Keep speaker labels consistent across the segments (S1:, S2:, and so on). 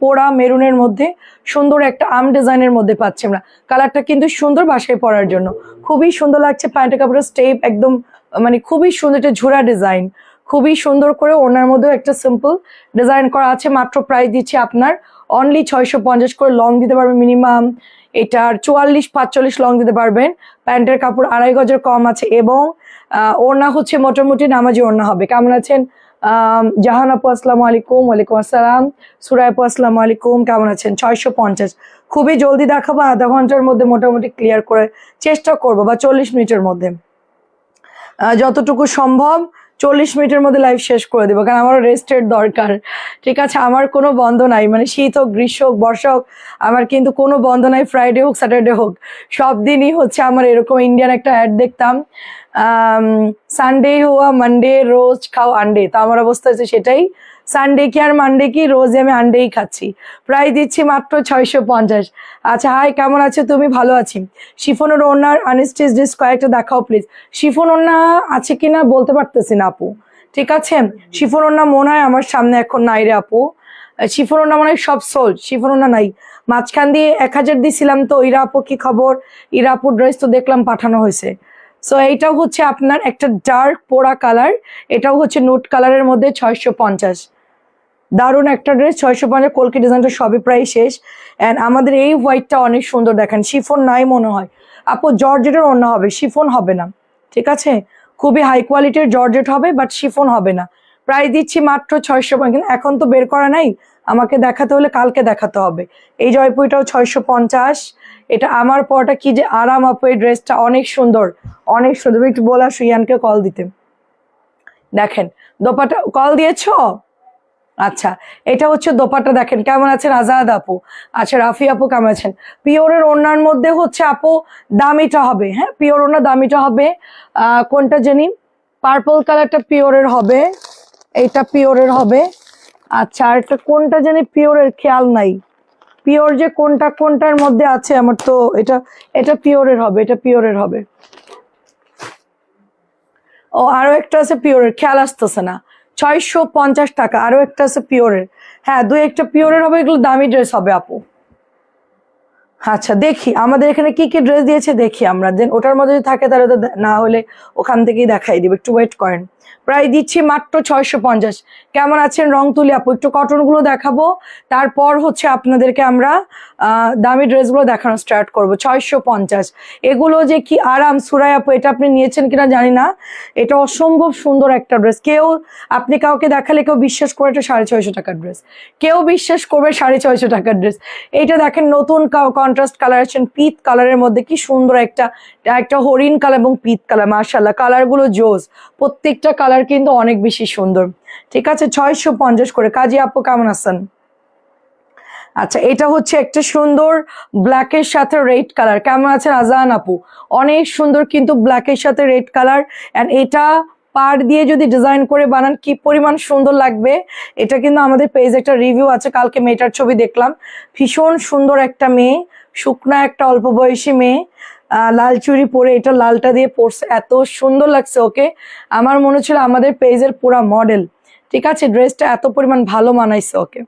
S1: পোড়া মেরুনের মধ্যে সুন্দর একটা আম ডিজাইনের মধ্যে পাচ্ছি আমরা। কালারটা কিন্তু সুন্দর, বাসায় পরার জন্য খুবই সুন্দর লাগছে। প্যান্টের কাপড়ের স্টেপ একদম মানে খুবই সুন্দর, একটা ঝুরা ডিজাইন, খুবই সুন্দর করে ওনার মধ্যেও একটা সিম্পল ডিজাইন করা আছে। মাত্র প্রাইস দিচ্ছি আপনার অনলি 650 করে। লং দিতে পারবেন মিনিমাম এটার 44-45 লং দিতে পারবেন। প্যান্টের কাপড় 2.5 গজের কম আছে এবং ওড়না হচ্ছে মোটামুটি নামাজি ওড়না হবে। কেমন আছেন জাহান আপু? আসসালামু আলাইকুম। ওয়ালাইকুম আসসালাম। সুরাই আপু আসসালামু আলাইকুম, কেমন আছেন? 650। খুবই জলদি দেখাবো, আধা ঘন্টার মধ্যে মোটামুটি ক্লিয়ার করে চেষ্টা করবো, বা 40 মিনিটের মধ্যে যতটুকু সম্ভব 40 মিনিটের মধ্যে লাইভ শেষ করে দেবো, কারণ আমারও রেস্টের দরকার। ঠিক আছে, আমার কোনো বন্ধ নাই, মানে শীত হোক, গ্রীষ্ম হোক, বর্ষা হোক, আমার কিন্তু কোনো বন্ধ নাই। ফ্রাইডে হোক, স্যাটারডে হোক, সব দিনই হচ্ছে আমার এরকম। ইন্ডিয়ান একটা অ্যাড দেখতাম, সানডে হুয়া মানডে রোজ খাও আন্ডে, তো আমার অবস্থা হচ্ছে সেটাই। সানডে কি আর মানডে কি, রোজ আমি আন্ডেই খাচ্ছি। প্রায় দিচ্ছি মাত্র 650। আচ্ছা, হাই, কেমন আছে তুমি? ভালো আছি। শিফনের ওড়নার আনস্টিচ ড্রেস কয়েকটা দেখাও প্লিজ। শিফন ওড়না আছে কিনা বলতে পারতেছি না আপু। ঠিক আছে, শিফন ওড়না মনে হয় আমার সামনে এখন নাই রে আপু। শিফন ওড়না মনে হয় সব সোল্ড, শিফন ওড়না নাই। মাঝখান দিয়ে 1000 দিয়েছিলাম, তো ইরা আপু কি খবর? ইরা আপুর ড্রেস তো দেখলাম পাঠানো হয়েছে। সো এইটাও হচ্ছে আপনার একটা ডার্ক পোড়া কালার, এটাও হচ্ছে নুট কালারের মধ্যে 650। দারুণ একটা ড্রেস, 650। কলকি ডিজাইনটা সবই প্রায় শেষ। অ্যান্ড আমাদের এই হোয়াইটটা অনেক সুন্দর, দেখেন শিফন নাই মনে হয় আপু। জর্জেটের ওড়না হবে, শিফন হবে না। ঠিক আছে, খুবই হাই কোয়ালিটির জর্জেট হবে, বাট শিফন হবে না। প্রায় দিচ্ছি মাত্র 650। কিন্তু এখন তো বের করা নাই, আমাকে দেখাতে হলে কালকে দেখাতে হবে। এই জয়পুরিটাও 650। এটা আমার পরটা কি যে আরাম আপু, এই ড্রেসটা অনেক সুন্দর, অনেক সুন্দর। একটু বলা সুইয়ানকে কল দিতে। দেখেন দোপাটা কল দিয়েছো? আচ্ছা, এটা হচ্ছে দোপাট্টা, দেখেন কেমন আছেন আজাদ আপু? আচ্ছা, রাফি আপু কেমন আছেন? পিওরের ওড়নার মধ্যে হচ্ছে আপু দামিটা হবে, হ্যাঁ পিওর ওড়না দামিটা হবে। কোনটা জানি, পার্পল কালারটা পিওরের হবে, এইটা পিওরের হবে। আচ্ছা, আর একটা কোনটা জানি পিওরের খেয়াল নাই। পিওর যে কোনটা কোনটার মধ্যে আছে আমার তো, এটা এটা পিওরের হবে, এটা পিওরের হবে। ও আরো একটা আছে পিওরের, খেয়াল আসতেছে না। 650 টাকা। আরো একটা আছে পিওরের, হ্যাঁ দুই একটা পিওরের হবে। এগুলো দামি ড্রেস হবে আপু। আচ্ছা, দেখি আমাদের এখানে কি কি ড্রেস দিয়েছে, দেখি আমরা, দেন ওটার মধ্যে যদি থাকে তাহলে তো, না হলে ওখান থেকেই দেখাই দিব। একটু ওয়েট করেন। প্রায় দিচ্ছি মাত্র 650। কেমন আছেন রং তুলি আপু? একটু কটন গুলো দেখাবো, তারপর হচ্ছে আপনাদেরকে আমরা দামি ড্রেসগুলো দেখানো স্টার্ট করবো। 650। এগুলো যে কি আরাম। সুরাই আপু, এটা আপনি নিয়েছেন কিনা জানি না, এটা অসম্ভব সুন্দর একটা ড্রেস। কেউ আপনি কাউকে দেখালে কেউ বিশ্বাস করে এটা 650 টাকার ড্রেস, কেউ বিশ্বাস করবে 650 টাকার ড্রেস। এইটা দেখেন নতুন কন্ট্রাস্ট কালার আছেন, পিত কালারের মধ্যে কি সুন্দর একটা একটা হরিণ কালার এবং পিত কালার। মাশাআল্লাহ, কালারগুলো জোস, প্রত্যেকটা কালার কিন্তু অনেক বেশি সুন্দর। ঠিক আছে, 650 করে। কাজী আপু কেমন আছেন? আচ্ছা, এটা হচ্ছে একটা সুন্দর ব্ল্যাকের সাথে রেড কালার। কেমন আছেন আজান আপু? অনেক সুন্দর কিন্তু ব্ল্যাকের সাথে রেড কালার। অ্যান্ড এটা পার দিয়ে যদি ডিজাইন করে বানান কি পরিমাণ সুন্দর লাগবে। এটা কিন্তু আমাদের পেজে একটা রিভিউ আছে, কালকে মেয়েটার ছবি দেখলাম। ভীষণ সুন্দর একটা মেয়ে, শুকনা একটা অল্প বয়সী মেয়ে, লাল চুড়ি পরে, এটা লালটা দিয়ে পরছে, এত সুন্দর লাগছে ওকে। আমার মনে ছিল আমাদের পেজের পুরা মডেল। ঠিক আছে, ড্রেসটা এত পরিমাণ ভালো মানাইছে ওকে।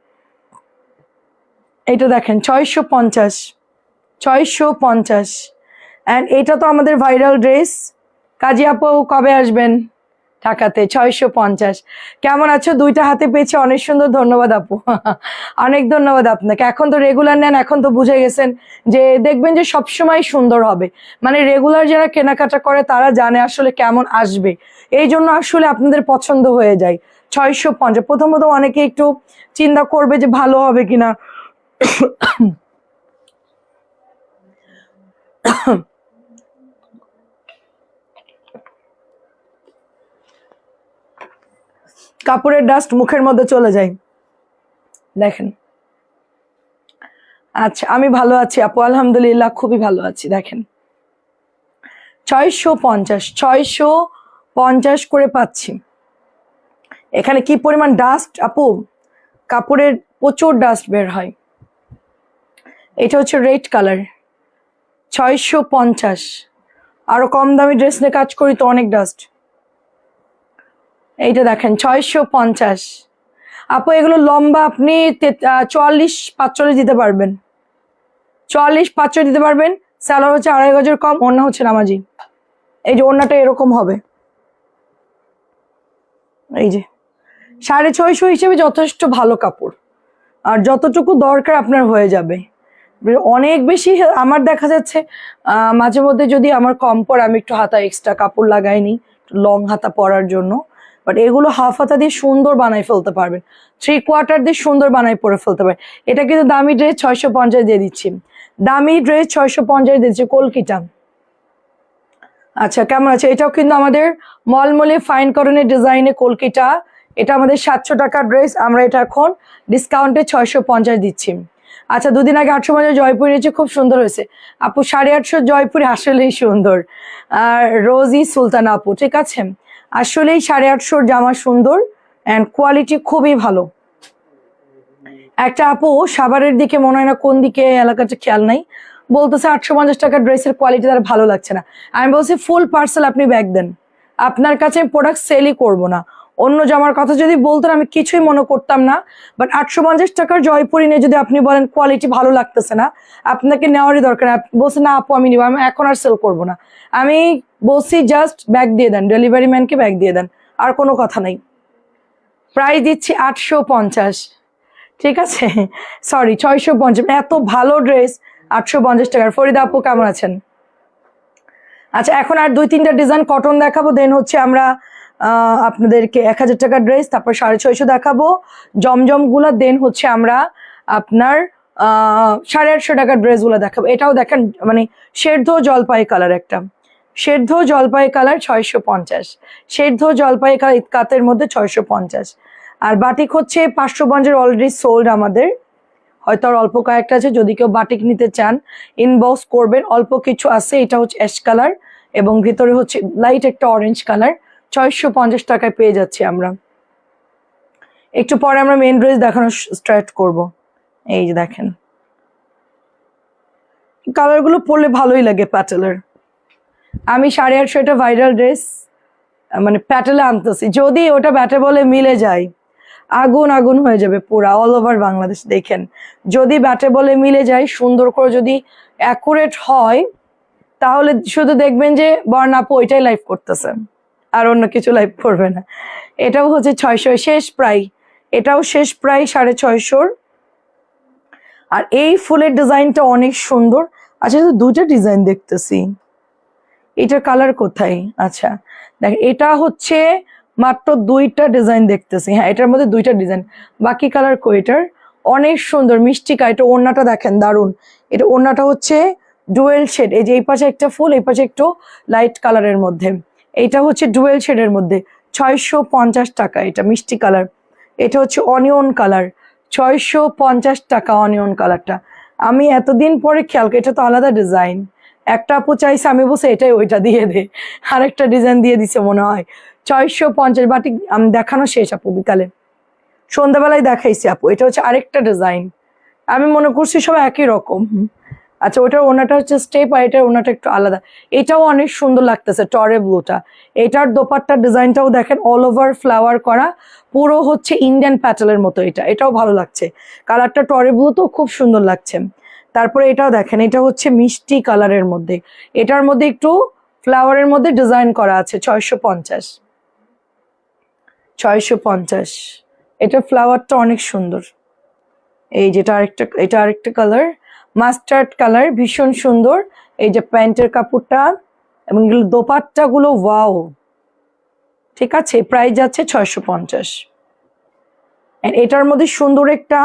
S1: এটা দেখেন 650, 650। অ্যান্ড এটা তো আমাদের ভাইরাল ড্রেস। কাজী আপু কবে আসবেন ঢাকাতে? 650। কেমন আছো? দুইটা হাতে পেয়েছে, অনেক সুন্দর। ধন্যবাদ আপু, অনেক ধন্যবাদ আপনাকে। এখন তো রেগুলার নেন, এখন তো বুঝে গেছেন যে দেখবেন যে সবসময় সুন্দর হবে। মানে রেগুলার যারা কেনাকাটা করে তারা জানে আসলে কেমন আসবে, এই জন্য আসলে আপনাদের পছন্দ হয়ে যায়। 650। প্রথমত অনেকে একটু চিন্তা করবে যে ভালো হবে কিনা। কাপড়ের ডাস্ট মুখের মধ্যে চলে যায়, দেখেন। আচ্ছা, আমি ভালো আছি আপু, আলহামদুলিল্লাহ খুবই ভালো আছি। দেখেন 650, 650 করে পাচ্ছি। এখানে কি পরিমাণ ডাস্ট আপু, কাপড়ের প্রচুর ডাস্ট বের হয়। এটা হচ্ছে রেড কালার, 650। আরো কম দামি ড্রেস নিয়ে কাজ করি তো অনেক ডাস্ট। এইটা দেখেন 650। আপু এগুলো লম্বা আপনি 44-45 দিতে পারবেন, 44-45 দিতে পারবেন। সালোয়ার হচ্ছে 2.5 গজের কম, ওড়না হচ্ছে নামাজি। এই যে ওড়নাটা এরকম হবে, এই যে 650 হিসেবে যথেষ্ট ভালো কাপড়, আর যতটুকু দরকার আপনার হয়ে যাবে। অনেক বেশি আমার দেখা যাচ্ছে মাঝে মধ্যে যদি আমার কম পড়ে আমি একটু হাতা এক্সট্রা কাপড় লাগাইনি লং হাতা পরার জন্য, বাট এগুলো হাফ হাতা দিয়ে সুন্দর বানাই ফেলতে পারবেন, 3/4 দিয়ে সুন্দর বানাই পরে ফেলতে পারবেন। এটা কিন্তু দামি ড্রেস 650 দিয়ে দিচ্ছি, দামি ড্রেস 650 দিচ্ছি, কলকিটা। আচ্ছা কেমন আছে? এটাও কিন্তু আমাদের মলমলে ফাইন কটনের ডিজাইনে কলকিটা, এটা আমাদের 700 টাকার ড্রেস, আমরা এটা এখন ডিসকাউন্টে 650 দিচ্ছি। আচ্ছা দুদিন আগে 850 জয়পুরি নিয়েছে, খুব সুন্দর হয়েছে আপু, 850 জয়পুরি আসলেই সুন্দর। আর রোজি সুলতান আপু, ঠিক আছে, আসলেই 850 জামা সুন্দর অ্যান্ড কোয়ালিটি খুবই ভালো। একটা আপু সাভারের দিকে, মনে হয় না কোন দিকে এলাকাটা খেয়াল নাই, বলতেছে 850 টাকার ড্রেসের কোয়ালিটি তার ভালো লাগছে না। আমি বলছি ফুল পার্সেল আপনি ব্যাগ দেন, আপনার কাছে আমি প্রোডাক্ট সেলই করবো না। অন্য জামার কথা যদি বলতেন আমি কিছুই মনে করতাম না, বাট 850 টাকার জয়পুরি নিয়ে যদি আপনি বলেন কোয়ালিটি ভালো লাগতেছে না, আপনাকে নেওয়ারই দরকার। বলছে না আপু আমি নিবো, আমি এখন আর সেল করবো না। আমি বলছি জাস্ট ব্যাগ দিয়ে দেন, ডেলিভারি ম্যানকে ব্যাগ দিয়ে দেন, আর কোনো কথা নাই। প্রাইস দিচ্ছি 850, ঠিক আছে, সরি 650, এত ভালো ড্রেস 850 টাকার। ফরিদা আপু কেমন আছেন? আচ্ছা এখন আর 2-3টা ডিজাইন কটন দেখাবো, দেন হচ্ছে আমরা আপনাদেরকে 1000 টাকার ড্রেস, তারপর 650 দেখাবো জমজম গুলা, দেন হচ্ছে আমরা আপনার 850 টাকার ড্রেস গুলা দেখাবো। এটাও দেখেন মানে সেদ্ধ জলপাই কালার, একটা সেদ্ধ জলপাই কালার 650, সেদ্ধ জলপাই কালার ইতকাতের মধ্যে 650। আর বাটিক হচ্ছে 550 অলরেডি সোল্ড আমাদের, হয়তো আর অল্প কয়েকটা আছে, যদি কেউ বাটিক নিতে চান ইনবক্স করবেন, অল্প কিছু আছে। এটা হচ্ছে অ্যাশ কালার এবং ভিতরে হচ্ছে লাইট একটা অরেঞ্জ কালার, 650 টাকায় পেয়ে যাচ্ছি আমরা। একটু পরে আমরা মেন ড্রেস দেখানো স্টার্ট করব। এই যে দেখেন কালারগুলো পরলে ভালোই লাগে প্যাটেলের। আমি 850 এটা ভাইরাল ড্রেস মানে প্যাটেলে আনতেছি, যদি ওটা ব্যাটে বলে মিলে যায় আগুন আগুন হয়ে যাবে পুরা অল ওভার বাংলাদেশ। দেখেন যদি ব্যাটে বলে মিলে যায় সুন্দর করে, যদি অ্যাকুরেট হয়, তাহলে শুধু দেখবেন যে বর্ণাপু ওইটাই লাইভ করতেছে আর অন্য কিছু লাইভ করবে না। এটাও হচ্ছে 600 শেষ প্রায়, এটাও শেষ প্রায় 650। আর এই ফুলের ডিজাইনটা অনেক সুন্দর। আচ্ছা তো দুইটা ডিজাইন দেখতেছি, এটার কালার কোথায়? আচ্ছা দেখ, এটা হচ্ছে মাত্র 2টা ডিজাইন দেখতেছি, হ্যাঁ এটার মধ্যে 2টা ডিজাইন, বাকি কালার কই এটার? অনেক সুন্দর মিষ্টিকা। এটা ওড়নাটা দেখেন দারুন, এটা ওড়নাটা হচ্ছে ডুয়েল শেড, এই যে এই পাশে একটা ফুল, এই পাশে একটু লাইট কালারের মধ্যে, এইটা হচ্ছে ডুয়েল শেডের মধ্যে 650 টাকা। এটা মিষ্টি কালার, এটা হচ্ছে অনিয়ন কালার, 650 টাকা অনিয়ন কালারটা। আমি এতদিন পরে খেয়াল করি, এটা তো আলাদা ডিজাইন। একটা আপু চাইছে, আমি বলছি এটাই ওইটা দিয়ে দে, আরেকটা ডিজাইন দিয়ে দিছে মনে হয়। 650 বাটি আমি দেখানো শেষ আপু, বিকালে সন্ধ্যাবেলায় দেখাইছি আপু। এটা হচ্ছে আরেকটা ডিজাইন, আমি মনে করছি সব একই রকম। আচ্ছা ওটার ওনাটা হচ্ছে স্টেপ, আর এটার ওনাটা একটু আলাদা। এটাও অনেক সুন্দর লাগতেছে টরে ব্লুটা। এটার দোপাট্টার ডিজাইনটাও দেখেন অল ওভার ফ্লাওয়ার করা, পুরো হচ্ছে ইন্ডিয়ান প্যাটেলের মতো। এটাও ভালো লাগছে, কালারটা টরে ব্লু তো খুব সুন্দর লাগছে। তারপরে এটাও দেখেন, এটা হচ্ছে মিষ্টি কালারের মধ্যে, এটার মধ্যে একটু ফ্লাওয়ারের মধ্যে ডিজাইন করা আছে। 650 এটার ফ্লাওয়ারটা অনেক সুন্দর। এই যেটা আরেকটা, এটা আরেকটা কালার মাস্টার্ড কালার, ভীষণ সুন্দর। এই যে প্যান্টের কাপড়টা এবং দোপাট্টা গুলো ওয়াও, ঠিক আছে। প্রাইস যাচ্ছে 650। এটার মধ্যে সুন্দর একটা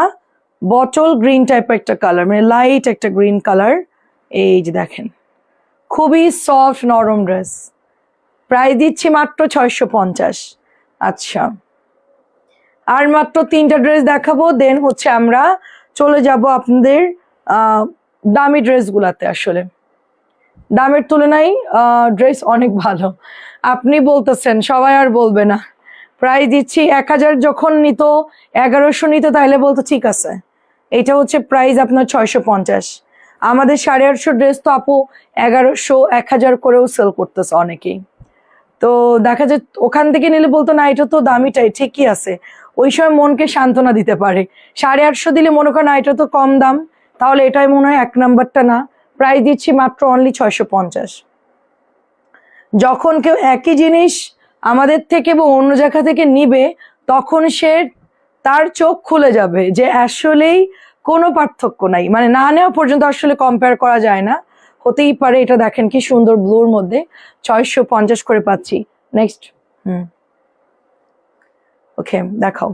S1: বটল গ্রিন টাইপের একটা কালার, মানে লাইট একটা গ্রিন কালার। এই যে দেখেন খুবই সফট নরম ড্রেস, প্রাইস দিচ্ছি মাত্র 650। আচ্ছা আর মাত্র 3টা ড্রেস দেখাবো, দেন হচ্ছে আমরা চলে যাব আপনাদের দামি ড্রেসগুলাতে। আসলে দামের তুলনায় ড্রেস অনেক ভালো, আপনি বলতেছেন সবাই আর বলবে না। প্রাইস দিচ্ছি 1000, যখন নিত 1100 নিত তাহলে বলতো ঠিক আছে। এটা হচ্ছে প্রাইস আপনার 650। আমাদের 850 ড্রেস তো আপু 1100 1000 করেও সেল করতেছে অনেকেই। তো দেখা যায় ওখান থেকে নিলে বলতো না এটা তো দামিটাই ঠিকই আছে, ওই সময় মনকে সান্ত্বনা দিতে পারে। 850 দিলে মনে করেন এটা তো কম দাম, তাহলে এটাই মনে হয় 1 নাম্বারটা না। প্রাইস দিচ্ছি মাত্র অনলি 650। যখন কেউ একই জিনিস আমাদের থেকে বা অন্য জায়গা থেকে নিবে, তখন তার চোখ খুলে যাবে যে আসলেই কোনো পার্থক্য নাই, মানে না নেওয়া পর্যন্ত আসলে কম্পেয়ার করা যায় না। হতেই পারে। এটা দেখেন কি সুন্দর ব্লুর মধ্যে 650 করে পাচ্ছি। নেক্সট। ওকে, দেখাও।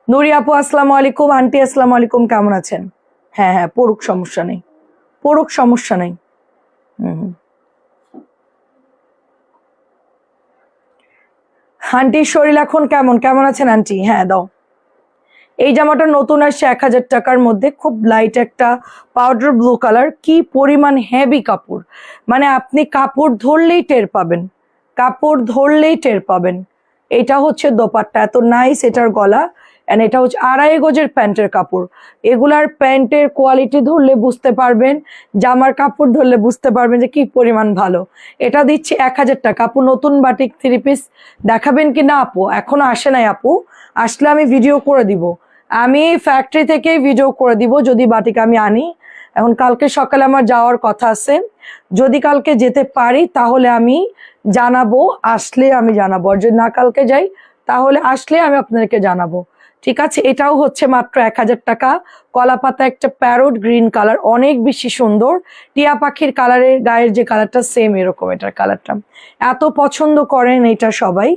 S1: নুরি আপু আসসালামু আলাইকুম। আন্টি আসসালামু আলাইকুম, কেমন আছেন? হ্যাঁ হ্যাঁ, পড়ুক, সমস্যা নেই, পড়ুক, সমস্যা নেই। আন্টির শরীর এখন কেমন আছেন আন্টি? হ্যাঁ দাও। এই জামাটা নতুন আসছে 1000 টাকার মধ্যে, খুব লাইট একটা পাউডার ব্লু কালার। কি পরিমাণ হেভি কাপড়, মানে আপনি কাপড় ধরলেই টের পাবেন, কাপড় ধরলেই টের পাবেন। এটা হচ্ছে দোপাট্টা, এত নাইস এটার গলা। এন্ড এটা হচ্ছে 2.5 গজের প্যান্টের কাপড়। এগুলার প্যান্টের কোয়ালিটি ধরলে বুঝতে পারবেন, জামার কাপড় ধরলে বুঝতে পারবেন যে কি পরিমাণ ভালো। এটা দিচ্ছি 1000 টাকা। আপু নতুন বাটিক 3 পিস দেখাবেন কি না? আপু এখনো আসে নাই, আপু আসলে আমি ভিডিও করে দিব, আমি ফ্যাক্টরি থেকে ভিডিও করে দিব যদি বাটিক আমি আনি। এখন কালকে সকালে আমার যাওয়ার কথা আছে, যদি কালকে যেতে পারি তাহলে আমি জানাবো, আসলে আমি জানাবো। আর যদি না কালকে যাই তাহলে আসলে আমি আপনাদেরকে জানাবো, ঠিক আছে? এটাও হচ্ছে মাত্র 1000 টাকা। কলা পাতা একটা প্যারোট গ্রিন কালার, অনেক বেশি সুন্দর। টিয়া পাখির কালারের গায়ের যে কালারটা সেম এরকম এটার কালারটা। এত পছন্দ করেন এটা সবাই।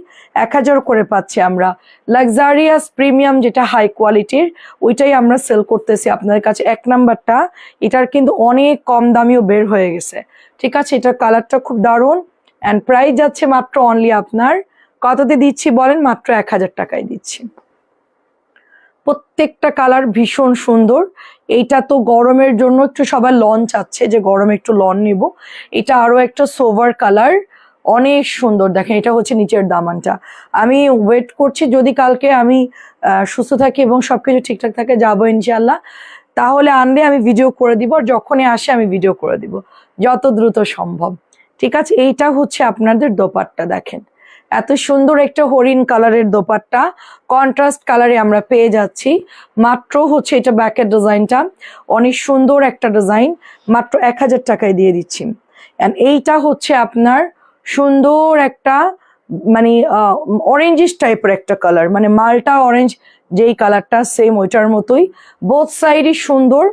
S1: 1000 করে পাচ্ছি আমরা। লাক্সারিয়াস প্রিমিয়াম যেটা হাই কোয়ালিটির, ওইটাই আমরা সেল করতেছি আপনাদের কাছে। 1 নাম্বারটা এটার কিন্তু অনেক কম দামিও বের হয়ে গেছে, ঠিক আছে? এটার কালারটা খুব দারুণ। অ্যান্ড প্রাইস যাচ্ছে মাত্র অনলি আপনার কততে দিচ্ছি বলেন? মাত্র 1000 টাকায় দিচ্ছি। প্রত্যেকটা কালার ভীষণ সুন্দর। এইটা তো গরমের জন্য একটু সবাই লন চাচ্ছে যে গরমে একটু লন নিব। এটা আরো একটা সোভার কালার, অনেক সুন্দর। দেখেন এটা হচ্ছে নিচের দামানটা। আমি ওয়েট করছি যদি কালকে আমি সুস্থ থাকি এবং সবকিছু ঠিকঠাক থাকে, যাবো ইনশাল্লাহ। তাহলে আনলে আমি ভিডিও করে দিব, আর যখনই আসে আমি ভিডিও করে দিব যত দ্রুত সম্ভব, ঠিক আছে? এইটা হচ্ছে আপনাদের দোপাট্টা। দেখেন এত সুন্দর একটা হরিণ কালারের দোপাট্টা, কন্ট্রাস্ট কালারে আমরা পেয়ে যাচ্ছি। মাত্র হচ্ছে এটা ব্যাকের ডিজাইনটা অনেক সুন্দর একটা ডিজাইন, মাত্র 1000 টাকায় দিয়ে দিচ্ছি। এন্ড এইটা হচ্ছে আপনার সুন্দর একটা মানে অরেঞ্জিস টাইপের একটা কালার, মানে মালটা অরেঞ্জ যেই কালারটা সেম ওইটার মতোই। বোথ সাইডই সুন্দর,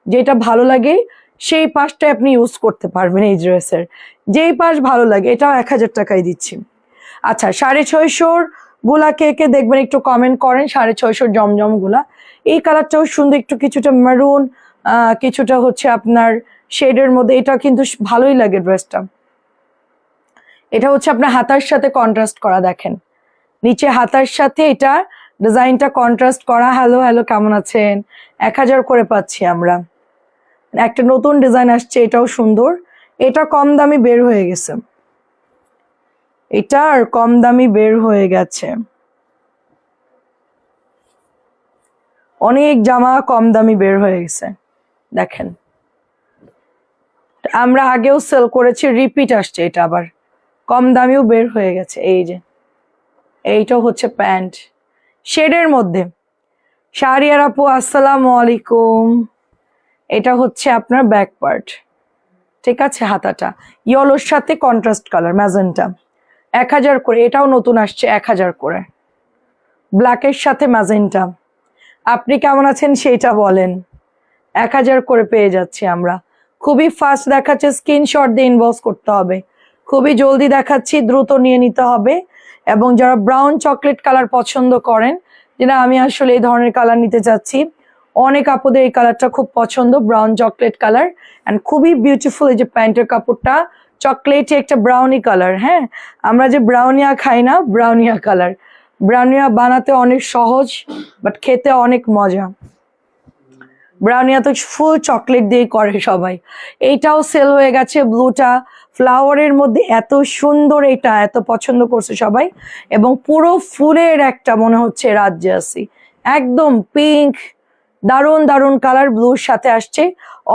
S1: যেটা ভালো লাগে সেই পাশটা আপনি ইউজ করতে পারবেন এই ড্রেসের, যেই পাশ ভালো লাগে। এটাও 1000 টাকায় দিচ্ছি। আচ্ছা, 650 গুলা কে কে দেখবেন একটু কমেন্ট করেন। 650 জমজম গুলা, এই কালারটাও সুন্দর, একটু কিছুটা মেরুন, কিছুটা হচ্ছে আপনার শেডের মধ্যে। এটা কিন্তু ভালোই লাগে ড্রেসটা। এটা হচ্ছে আপনার হাতার সাথে কন্ট্রাস্ট করা, দেখেন নিচে হাতার সাথে এটা ডিজাইনটা কন্ট্রাস্ট করা। হ্যালো হ্যালো, কেমন আছেন? 1000 করে পাচ্ছি আমরা। একটা নতুন ডিজাইন আসছে, এটাও সুন্দর। এটা কম দামি বের হয়ে গেছে, এটা আর কম দামি বের হয়ে গেছে। অনেক জামা কম দামি বের হয়ে গেছে, দেখেন আমরা আগেও সেল করেছি, রিপিট আসছে। এটা আবার কম দামিও বের হয়ে গেছে। এই যে এইটা হচ্ছে প্যান্ট শেডের মধ্যে। শাহরিয়ার আপু আসসালামু আলাইকুম। এটা হচ্ছে আপনার ব্যাক পার্ট, ঠিক আছে? হাতাটা ইয়েলোর সাথে কন্ট্রাস্ট কালার ম্যাজেন্টা, 1000 করে। এটাও নতুন আসছে 1000 করে, ব্ল্যাকের সাথে ম্যাজেন্টা। আপনি কেমন আছেন সেইটা বলেন। 1000 করে পেয়ে যাচ্ছি আমরা। খুবই ফাস্ট দেখাচ্ছে, স্ক্রিনশট দিয়ে ইনবক্স করতে হবে। খুবই জলদি দেখাচ্ছি, দ্রুত নিয়ে নিতে হবে। এবং যারা ব্রাউন চকলেট কালার পছন্দ করেন, যেটা আমি আসলে এই ধরনের কালার নিতে চাচ্ছি, অনেক আপুদের এই কালারটা খুব পছন্দ, ব্রাউন চকলেট কালার। অ্যান্ড খুবই বিউটিফুল। এই যে প্যান্টের কাপড়টা চকলেটে একটা ব্রাউনি কালার। হ্যাঁ, আমরা যে ব্রাউনিয়া খাই না, ব্রাউনিয়া কালার। ব্রাউনিয়া বানাতে অনেক সহজ, বাট খেতে অনেক মজা। ব্রাউনিয়া তো ফুল চকলেট দিয়ে করে সবাই। এইটাও সেল হয়ে গেছে, ব্লুটা ফ্লাওয়ারের মধ্যে এত সুন্দর, এটা এত পছন্দ করছে সবাই। এবং পুরো ফুলের একটা মনে হচ্ছে রাজ্যে আছি, একদম পিঙ্ক, দারুণ দারুণ কালার ব্লুর সাথে আসছে,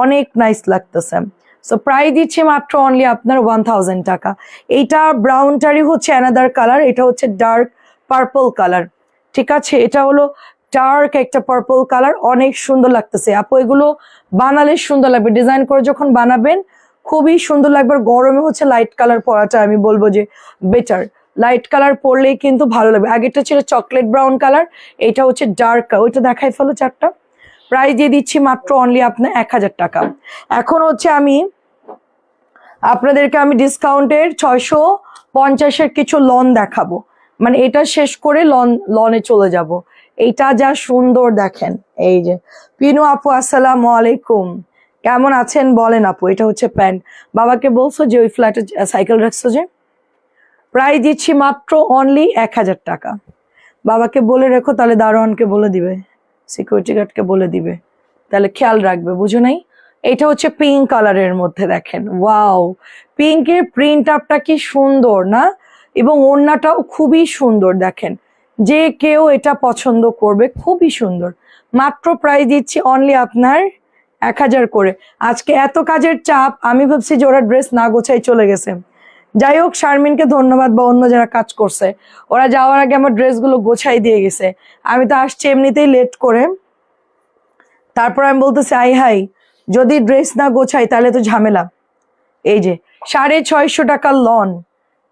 S1: অনেক নাইস লাগতেছে। সো প্রাইস দিচ্ছে মাত্র অনলি আপনার 1000 টাকা। এইটা ব্রাউনটারই হচ্ছে অ্যানাদার কালার, এটা হচ্ছে ডার্ক পার্পল কালার, ঠিক আছে, এটা হলো ডার্ক একটা পার্পল কালার, অনেক সুন্দর লাগতেছে আপু। এগুলো বানালে সুন্দর লাগবে, ডিজাইন করে যখন বানাবেন খুবই সুন্দর লাগবে। আর গরমে হচ্ছে লাইট কালার পরাটা আমি বলবো যে বেটার, লাইট কালার পরলেই কিন্তু ভালো লাগবে। আগেরটা ছিল চকলেট ব্রাউন কালার, এটা হচ্ছে ডার্ক, ওইটা দেখাই ফেলো চারটা। প্রাইস দিয়ে দিচ্ছি মাত্র অনলি আপনার 1000 টাকা। এখন হচ্ছে আপনাদেরকে আমি ডিসকাউন্টের 650-এর কিছু লন দেখাবো, মানে এটা শেষ করে লনে চলে যাব। এইটা যা সুন্দর দেখেন, এই যে পিনু আপু আসসালামু আলাইকুম, কেমন আছেন বলেন আপু। এটা হচ্ছে প্যান্ট, বাবাকে বলছো যে ওই ফ্ল্যাটে সাইকেল রাখছো যে। প্রাইস দিচ্ছি মাত্র অনলি 1000 টাকা। বাবাকে বলে রেখো, তাহলে দারোয়ানকে বলে দিবে, সিকিউরিটি গার্ডকে বলে দিবে, তাহলে খেয়াল রাখবে, বুঝো নাই। এটা হচ্ছে পিঙ্ক কালারের মধ্যে দেখেন, ওয়াও, পিঙ্কের প্রিন্ট আপটা কি সুন্দর না, এবং ওড়নাটাও খুবই সুন্দর দেখেন, যে কেউ এটা পছন্দ করবে, খুবই সুন্দর। মাত্র প্রাইস দিচ্ছি অনলি আপনার 1000 করে। আজকে এত কাজের চাপ, আমি ভাবছি যে ওরা ড্রেস না গোছাই চলে গেছে। যাই হোক, শারমিনকে ধন্যবাদ বা অন্য যারা কাজ করছে, ওরা যাওয়ার আগে আমার ড্রেসগুলো গোছাই দিয়ে গেছে। আমি তো আসছি এমনিতেই লেট করে, তারপর আমি বলতেছি আই হাই, যদি ড্রেস না গোছাই তাহলে তো ঝামেলা। এই যে 650 টাকার লন,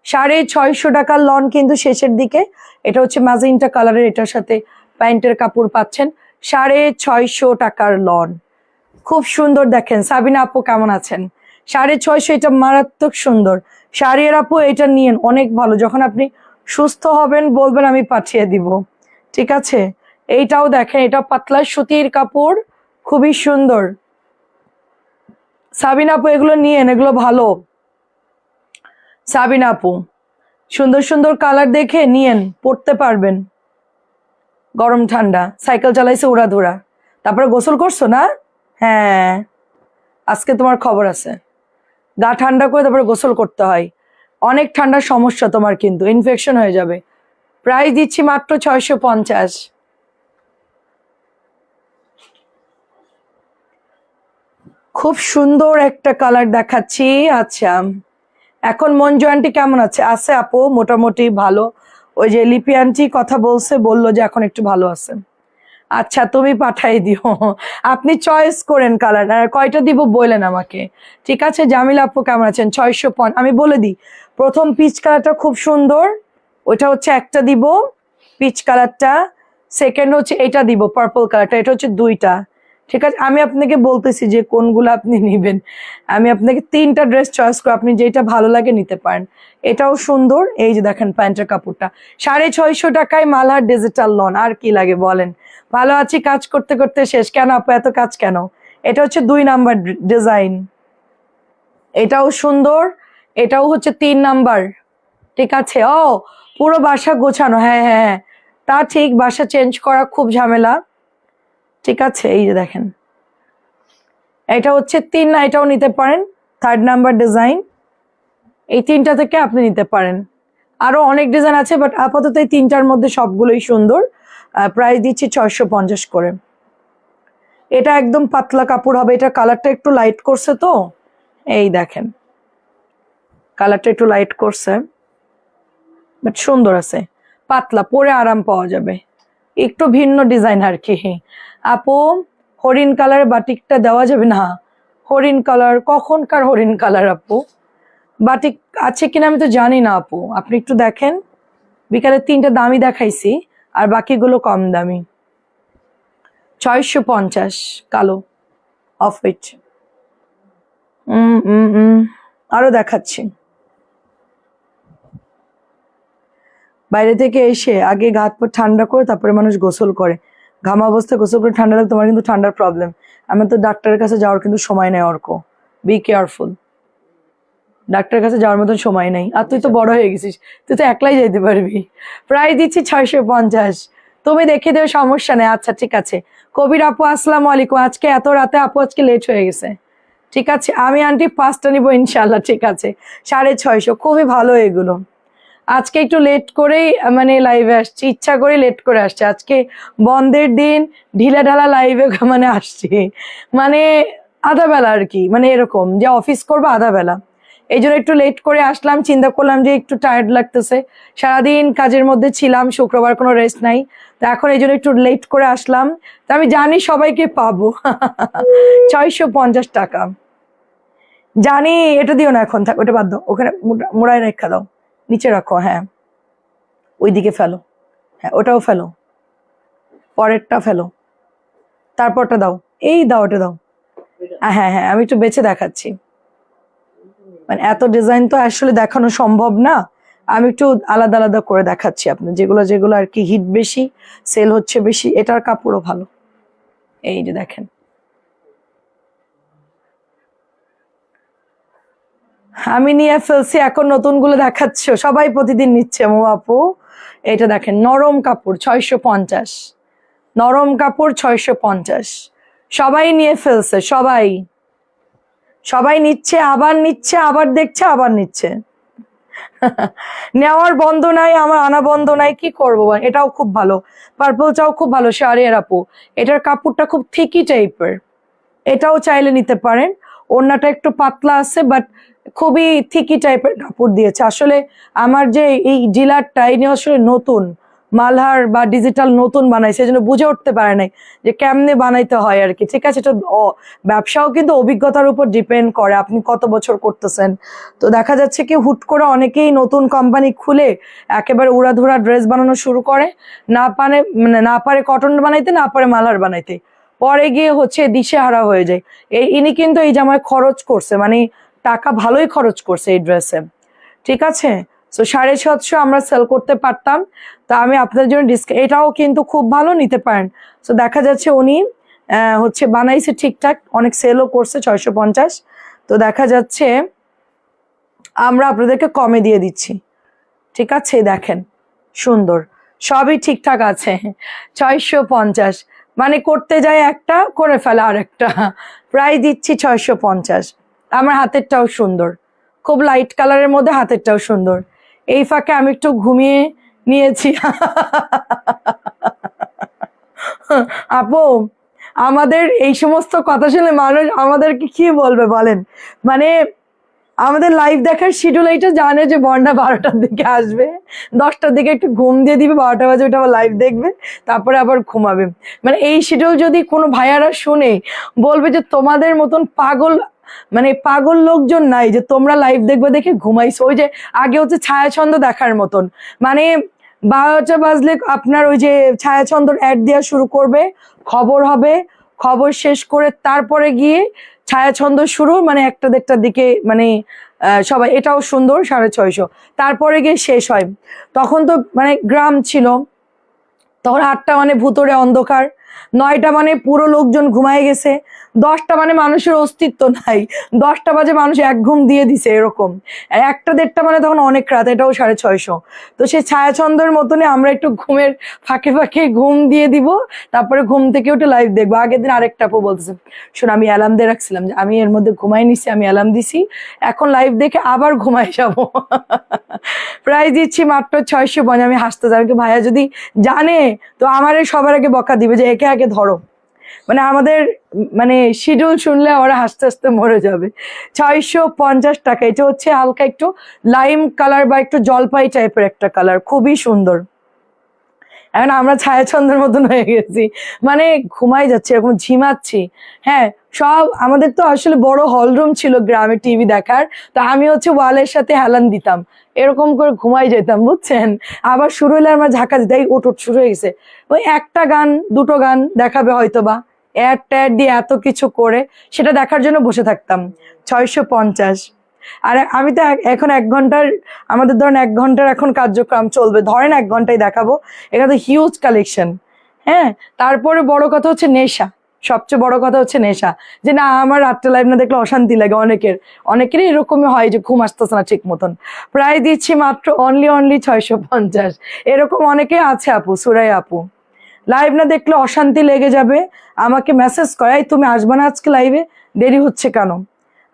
S1: 650 টাকার লন কিন্তু শেষের দিকে। এটা হচ্ছে ম্যাজেন্টা কালারের, এটার সাথে প্যান্টের কাপড় পাচ্ছেন। 650 টাকার লন, খুব সুন্দর দেখেন। সাবিনা আপু কেমন আছেন? 650, এটা মারাত্মক সুন্দর। শাড়ির আপু এটা নিয়েন, অনেক ভালো, যখন আপনি সুস্থ হবেন বলবেন আমি পাঠিয়ে দিব, ঠিক আছে। এইটাও দেখেন, এটা পাতলা সুতির কাপড়, খুবই সুন্দর। সাবিনা আপু এগুলো নিয়েন, এগুলো ভালো। সাবিনা আপু সুন্দর সুন্দর কালার দেখে নিয়েন, পরতে পারবেন। গরম ঠান্ডা সাইকেল চালাইছে উড়াধুরা, তারপরে গোসল করছো না? হ্যাঁ, আজকে তোমার খবর আছে, গা ঠান্ডা করে তারপরে গোসল করতে হয়। অনেক ঠান্ডার সমস্যা তোমার, কিন্তু ইনফেকশন হয়ে যাবে। প্রাইস দিচ্ছি মাত্র 650। খুব সুন্দর একটা কালার দেখাচ্ছি। আচ্ছা, এখন মঞ্জু আন্টি কেমন আছে? আছে আপু, মোটামুটি ভালো। ওই যে লিপি আন্টি কথা বললো যে এখন একটু ভালো আছে। আচ্ছা, তুমি পাঠাই দিও, আপনি চয়েস করেন কালার, আর কয়টা দিব বললেন আমাকে, ঠিক আছে। জামিল আপু কেমন আছেন? 650। আমি বলে দিই, প্রথম পিচ কালারটা খুব সুন্দর, ওইটা হচ্ছে একটা দিব পিচ কালারটা। সেকেন্ড হচ্ছে এটা দিব পার্পল কালারটা, এটা হচ্ছে দুইটা, ঠিক আছে। আমি আপনাকে বলতেছি যে কোনগুলো আপনি নিবেন, আমি আপনাকে 3টা ড্রেস চয়েস করে আপনি যেটা ভালো লাগে নিতে পারেন। এটাও সুন্দর, এই যে দেখেন প্যান্টের কাপড়টা। 650 টাকায় মালহার ডিজিটাল লন, আর কি লাগে বলেন। ভালো আছি, কাজ করতে করতে শেষ। কেন আপু এত কাজ কেন? এটা হচ্ছে 2 নাম্বার ডিজাইন, এটাও সুন্দর, এটাও হচ্ছে 3 নাম্বার, ঠিক আছে। ও, পুরো বাসা গোছানো, হ্যাঁ হ্যাঁ হ্যাঁ, তা ঠিক, বাসা চেঞ্জ করা খুব ঝামেলা, ঠিক আছে। এই যে দেখেন, এটা হচ্ছে 3 না, এটাও নিতে পারেন, 3rd নাম্বার ডিজাইন। এই 3টা থেকে আপনি নিতে পারেন, আরো অনেক ডিজাইন আছে, বাট আপাতত এই 3টার মধ্যে সবগুলোই সুন্দর। প্রাইস দিচ্ছি 650 করে। এটা একদম পাতলা কাপড় হবে, এটা কালারটা একটু লাইট করছে তো, এই দেখেন কালারটা একটু লাইট করছে, বাট সুন্দর আছে, পাতলা, পরে আরাম পাওয়া যাবে, একটু ভিন্ন ডিজাইন আর কি। আপু হরিণ কালার বাটিকটা দেওয়া যাবে না? হরিণ কালার কখনকার হরিণ কালার আপু, বাটিক আছে কিনা আমি তো জানি না আপু, আপনি একটু দেখেন। বিকালে 3টা দামি দেখাইছি, আর বাকিগুলো কম দামি। 650 কালো অফ হোয়াইট। আরো দেখাচ্ছি। বাইরে থেকে এসে আগে গা হাত পা ঠান্ডা করে তারপরে মানুষ গোসল করে, ঘামা অবস্থায় গোসল করে ঠান্ডা লাগে, তোমার কিন্তু ঠান্ডার প্রবলেম। আমার তো ডাক্তারের কাছে যাওয়ার কিন্তু সময় নেই অর্ক, বি কেয়ারফুল, ডাক্তারের কাছে যাওয়ার মতন সময় নেই। আর তুই তো বড় হয়ে গেছিস, তুই তো একলাই যেতে পারবি। প্রায় দিচ্ছি 650, তুমি দেখে দেও, সমস্যা নেই। আচ্ছা ঠিক আছে। কবির আপু আসসালামু আলাইকুম, আজকে এত রাতে আপু আজকে লেট হয়ে গেছে, ঠিক আছে। আমি আন্টি 5টা নিবো ইনশাল্লাহ, ঠিক আছে। 650, খুবই ভালো এগুলো। আজকে একটু লেট করেই মানে লাইভে আসছি, ইচ্ছা করে লেট করে আসছে, আজকে বন্ধের দিন, ঢিলা ঢালা লাইভে মানে আসছি, মানে আধা বেলা আর কি, মানে এরকম যে অফিস করবো আধা বেলা, এই জন্য একটু লেট করে আসলাম। চিন্তা করলাম যে একটু টায়ার্ড লাগতেছে, সারাদিন কাজের মধ্যে ছিলাম, শুক্রবার কোনো রেস্ট নাই, তো তো এখন এই জন্য একটু লেট করে আসলাম, তো আমি জানি সবাইকে পাবো। 650 টাকা জানি। এটা দিও না এখন, থাক ওটা বাদ দাও, ওখানে মোড়ায় রেখা দাও, নিচে রাখো। হ্যাঁ ওইদিকে ফেলো, হ্যাঁ ওটাও ফেলো, পরেরটা ফেলো, তারপরটা দাও, এই দাও ওটা দাও। হ্যাঁ হ্যাঁ আমি একটু বেছে দেখাচ্ছি, মানে এত ডিজাইন তো আসলে দেখানো সম্ভব না, আমি একটু আলাদা আলাদা করে দেখাচ্ছি আপনার, যেগুলো যেগুলো আর কি হিট বেশি, সেল হচ্ছে বেশি। এটার কাপড়ও ভালো, এই যে দেখেন। আমি নিয়ে ফেলছি, এখন নতুন গুলো দেখাচ্ছ, সবাই প্রতিদিন নিচ্ছে মো আপু। এটা দেখেন নরম কাপড় 650, নরম কাপড় 650, সবাই নিয়ে ফেলছে, সবাই সবাই নিচ্ছে, আবার নিচ্ছে, আবার দেখছে, আবার নিচ্ছে। নেওয়ার বন্ধ নাই, আমার আনা বন্ধ নাই, কি করবো। এটাও খুব ভালো, পার্পলটাও খুব ভালো শাড়ির আপু। এটার কাপড়টা খুব থিকি টাইপের, এটাও চাইলে নিতে পারেন। ওড়নাটা একটু পাতলা আছে, বাট খুবই থিকি টাইপের কাপড় দিয়েছে। আসলে আমার যে এই ডিলারটা, ইনি আসলে নতুন মালহার বা ডিজিটাল নতুন বানাইছে, এই জন্য বুঝে উঠতে পারে নাই যে কেমনে বানাইতে হয় আর কি। ঠিক আছে, এটা ব্যবসাও কিন্তু অভিজ্ঞতার উপর ডিপেন্ড করে, আপনি কত বছর করতেছেন। তো দেখা যাচ্ছে কি হুট করে অনেকেই নতুন কোম্পানি খুলে একেবারে উড়াধুরা ড্রেস বানানো শুরু করে, না পারে কটন বানাইতে, না পারে মালহার বানাইতে, পরে গিয়ে হচ্ছে দিশেহারা হয়ে যায়। ইনি কিন্তু এই জামায় খরচ করছে, মানে টাকা ভালোই খরচ করছে এই ড্রেসে। ঠিক আছে, তো 750 আমরা সেল করতে পারতাম, তা আমি আপনাদের জন্য এটাও কিন্তু খুব ভালো, নিতে পারেন। তো দেখা যাচ্ছে উনি হচ্ছে বানাইছে ঠিকঠাক, অনেক সেলও করছে 650। তো দেখা যাচ্ছে আমরা আপনাদেরকে কমে দিয়ে দিচ্ছি। ঠিক আছে, দেখেন সুন্দর, সবই ঠিকঠাক আছে। 650 মানে করতে যায় একটা, করে ফেলে আরেকটা, প্রায় দিচ্ছি 650। আমার হাতেরটাও সুন্দর, খুব লাইট কালারের মধ্যে, হাতেরটাও সুন্দর। এই ফাঁকে আমি একটু ঘুমিয়ে নিয়েছি। আপু আমাদের এই সমস্ত কথা শুনে মানুষ আমাদেরকে কি বলবে বলেন, মানে আমাদের লাইভ দেখার শিডিউল এইটা জানে যে বন্যা 12টার দিকে আসবে, 10টার দিকে একটু ঘুম দিয়ে দিবে, 12টা বাজে ওটা আবার লাইভ দেখবে, তারপরে আবার ঘুমাবে। মানে এই শিডিউল যদি কোনো ভাইয়ারা শুনে, বলবে যে তোমাদের মতন পাগল, মানে পাগল লোকজন নাই যে তোমরা লাইভ দেখবে দেখে ঘুমাইছো। ওই যে আগে হচ্ছে ছায়াছন্দ দেখার মতন, মানে 12টা বাজলে আপনার ওই যে ছায়াছন্দর অ্যাড দেওয়া শুরু করবে, খবর হবে, খবর শেষ করে তারপরে গিয়ে ছায়াছন্দ শুরু, মানে 1টা-1:30টার দিকে, মানে সবাই এটাও সুন্দর 650, তারপরে গিয়ে শেষ হয়। তখন তো মানে গ্রাম ছিল, তখন 8টা মানে ভুতরে অন্ধকার, 9টা মানে পুরো লোকজন ঘুমায় গেছে, 10টা মানে মানুষের অস্তিত্ব নাই, 10টা বাজে মানুষ এক ঘুম দিয়ে দিছে এরকম, 1টা-1:30টা মানে তখন অনেক রাত, এটাও 650। তো সেই ছায়াছন্দের মতনই আমরা একটু ঘুমের ফাঁকে ফাঁকে ঘুম দিয়ে দিব, তারপরে ঘুম থেকে উঠে লাইভ দেখবো। আগের দিন আরেকটা আপু বলতেছে, শোন আমি অ্যালার্ম দিয়ে রাখছিলাম, যে আমি এর মধ্যে ঘুমাই নিছি, আমি অ্যালার্ম দিছি, এখন লাইভ দেখে আবার ঘুমাই যাবো। প্রাইস দিচ্ছি মাত্র 650। আমি হাসতে যাবো, ভাইয়া যদি জানে তো আমারে সবার আগে বকা দিবে যে একে আগে ধরো, মানে আমাদের মানে শিডিউল শুনলে ওরা হাসতে হাসতে মরে যাবে। 650 টাকা। এটা হচ্ছে হালকা একটু লাইম কালার বা একটু জলপাই টাইপের একটা কালার, খুবই সুন্দর। এখন আমরা ছায়াছন্দের মতন হয়ে গেছি, মানে ঘুমাই যাচ্ছে, এরকম ঝিমাচ্ছি। হ্যাঁ সব আমাদের তো আসলে বড় হলরুম ছিল গ্রামে টিভি দেখার, তো আমি হচ্ছে ওয়ালের সাথে হেলান দিতাম, এরকম করে ঘুমাই যেতাম বুঝছেন। আবার শুরু হলে আমরা ঝাঁকা দিতাম, এই ওট শুরু হয়ে গেছে, ওই একটা গান দুটো গান দেখাবে হয়তো বা, অ্যাড ট্যাড দিয়ে এত কিছু করে সেটা দেখার জন্য বসে থাকতাম। 650। আর আমি তো এখন 1 ঘন্টার, আমাদের ধরেন 1 ঘন্টার এখন কার্যক্রম চলবে, ধরেন 1 ঘন্টায় দেখাবো, এখানে হিউজ কালেকশন। হ্যাঁ তারপরে বড় কথা হচ্ছে নেশা, সবচেয়ে বড় কথা হচ্ছে নেশা, যে না আমার রাত্রে লাইভ না দেখলে অশান্তি লাগে, অনেকেরই এরকমই হয় যে ঘুম আসতেছে না ঠিক মতন। প্রায় দিচ্ছি মাত্র অনলি 650। এরকম অনেকে আছে আপু, সুরাই আপু লাইভ না দেখলে অশান্তি লেগে যাবে, আমাকে মেসেজ করে এই তুমি আসবে না আজকে লাইভে, দেরি হচ্ছে কেন,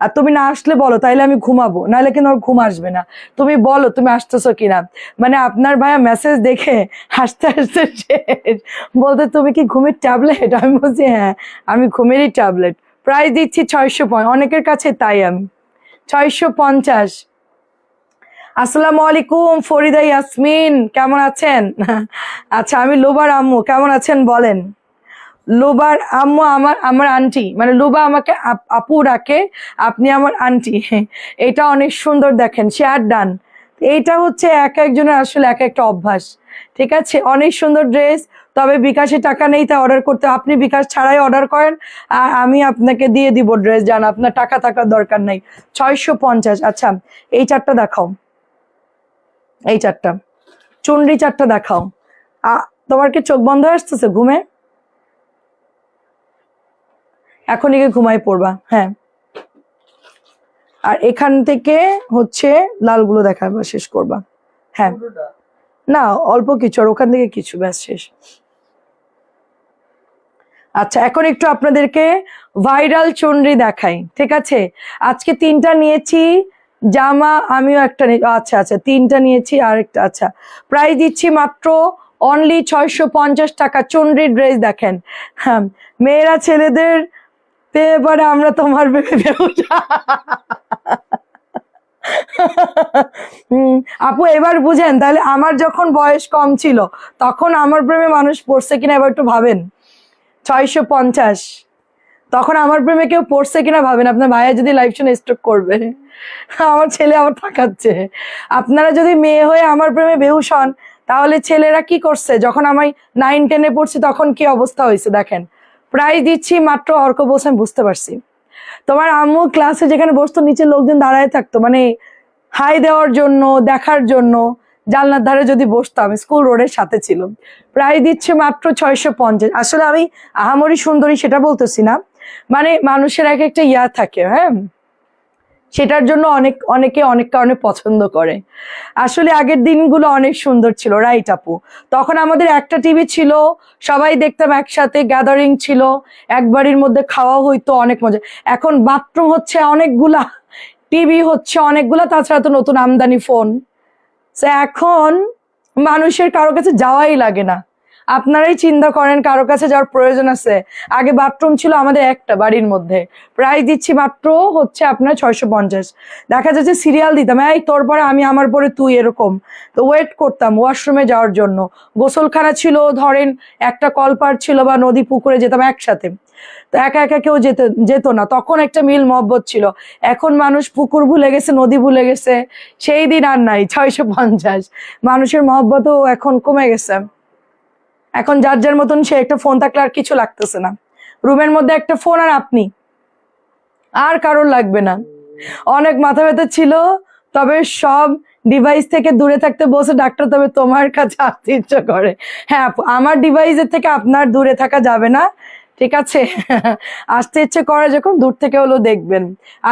S1: আর তুমি না আসলে বলো তাইলে আমি ঘুমাবো, নাহলে কিন্তু আমার ঘুম আসবে না, তুমি বলো তুমি আসতেছো কিনা। মানে আপনার ভাইয়া মেসেজ দেখে হাসতে হাসতে শেষ, বলতে তুমি কি ঘুমের ট্যাবলেট, আমি বলছি হ্যাঁ আমি ঘুমেরই ট্যাবলেট। প্রাইস দিচ্ছি 650, অনেকের কাছে তাই আমি 650। আসসালামু আলাইকুম ফরিদা ইয়াসমিন, কেমন আছেন? আচ্ছা, আমি লুবার আম্মু, কেমন আছেন বলেন? লুবার আম্মু আমার আমার আন্টি, মানে লুবা আমাকে আপু ডাকে, আপনি আমার আন্টি। এটা অনেক সুন্দর, দেখেন শেয়ার ডান। এইটা হচ্ছে এক একজনের আসলে এক একটা অভ্যাস, ঠিক আছে? অনেক সুন্দর ড্রেস, তবে বিকাশে টাকা নেই, তা অর্ডার করতে আপনি বিকাশ ছাড়াই অর্ডার করেন, আর আমি আপনাকে দিয়ে দিব ড্রেস, জান আপনার টাকা থাকার দরকার নেই। 650। আচ্ছা, এই চারটা দেখাও, এই চারটা চুনরি চারটা দেখাও। তোমার কি চোখ বন্ধ হয়ে আসতেছে ঘুমে? এখনই গিয়ে ঘুমাই পড়বা, হ্যাঁ। আর এখান থেকে হচ্ছে লালগুলো দেখাবা, শেষ করবা, হ্যাঁ। না, অল্প কিছু, আর ওখান থেকে কিছু, ব্যাস শেষ। আচ্ছা, এখন একটু আপনাদেরকে ভাইরাল চুনরি দেখাই, ঠিক আছে? আজকে 3টা নিয়েছি জামা, আমিও একটা আচ্ছা আচ্ছা 3টা নিয়েছি, আর একটা, আচ্ছা প্রাইস দিচ্ছি মাত্র অনলি 650 টাকা। চুনরি ড্রেস দেখেন, হ্যাঁ। মেয়েরা ছেলেদের পেয়ে পরে, আমরা তোমার ভেবে আপু এবার বুঝেন তাহলে, আমার যখন বয়স কম ছিল তখন আমার প্রেমে মানুষ পড়ছে কিনা এবার একটু ভাবেন। 650, তখন আমার প্রেমে কেউ পড়ছে কিনা ভাবেন। আপনার ভাইয়া যদি লাইভ শুনে স্ট্রোক করবে, আমার ছেলে আবার তাকাচ্ছে। আপনারা যদি মেয়ে হয়ে আমার প্রেমে বেহুশ হন, তাহলে ছেলেরা কি করছে যখন আমি 9-10-এ পড়ছি, তখন কি অবস্থা হয়েছে দেখেন। প্রাইস দিচ্ছি মাত্র, অর্ক বলছে আমি বুঝতে পারছি। তোমার আম্মু ক্লাসে যেখানে বসতো, নিচে লোকজন দাঁড়ায় থাকতো, মানে হাই দেওয়ার জন্য, দেখার জন্য। জানলার ধারে যদি বসতাম, স্কুল রোডের সাথে ছিল। প্রাইস দিচ্ছে মাত্র 650। আসলে আমি আহামরি সুন্দরী সেটা বলতেছি না, মানে মানুষের এক একটা ইয়া থাকে, হ্যাঁ, সেটার জন্য অনেকে অনেক কারণে পছন্দ করে। আসলে আগের দিনগুলো অনেক সুন্দর ছিল, রাইট আপু? তখন আমাদের একটা টিভি ছিল, সবাই দেখতাম একসাথে, গ্যাদারিং ছিল, এক বাড়ির মধ্যে খাওয়া হইতো, অনেক মজা। এখন বাথরুম হচ্ছে অনেকগুলা, টিভি হচ্ছে অনেকগুলা, তাছাড়া তো নতুন আমদানি ফোন। এখন মানুষের কারো কাছে যাওয়াই লাগে না। আপনারাই চিন্তা করেন, কারো কাছে যাওয়ার প্রয়োজন আছে? আগে বাথরুম ছিল আমাদের একটা বাড়ির মধ্যে। প্রাইস দিচ্ছি মাত্র হচ্ছে আপনার 650। দেখা যাচ্ছে সিরিয়াল দিতাম, এই তোর পরে আমি, আমার পরে তুই, এরকম। তো ওয়েট করতাম ওয়াশরুমে যাওয়ার জন্য। গোসলখানা ছিল ধরেন একটা কলপার ছিল, বা নদী পুকুরে যেতাম একসাথে। তো একা একা কেউ যেত না, তখন একটা মিল মহব্বত ছিল। এখন মানুষ পুকুর ভুলে গেছে, নদী ভুলে গেছে, সেই দিন আর নাই। 650, মানুষের মহব্বতও এখন কমে গেছে। এখন যার যার মতন, সে একটা ফোন থাকলে আর কিছু লাগতেছে না। রুমের মধ্যে একটা ফোন আর আপনি, আর কারোর লাগবে না। অনেক মাথা ব্যথা ছিল, তবে সব ডিভাইস থেকে দূরে থাকতে বলছে ডাক্তার, তবে তোমার কাছে আসতে ইচ্ছা করে। হ্যাঁ আপু, আমার ডিভাইসের থেকে আপনার দূরে থাকা যাবে না, ঠিক আছে? আসতে ইচ্ছে করে যখন, দূর থেকে হলো দেখবেন।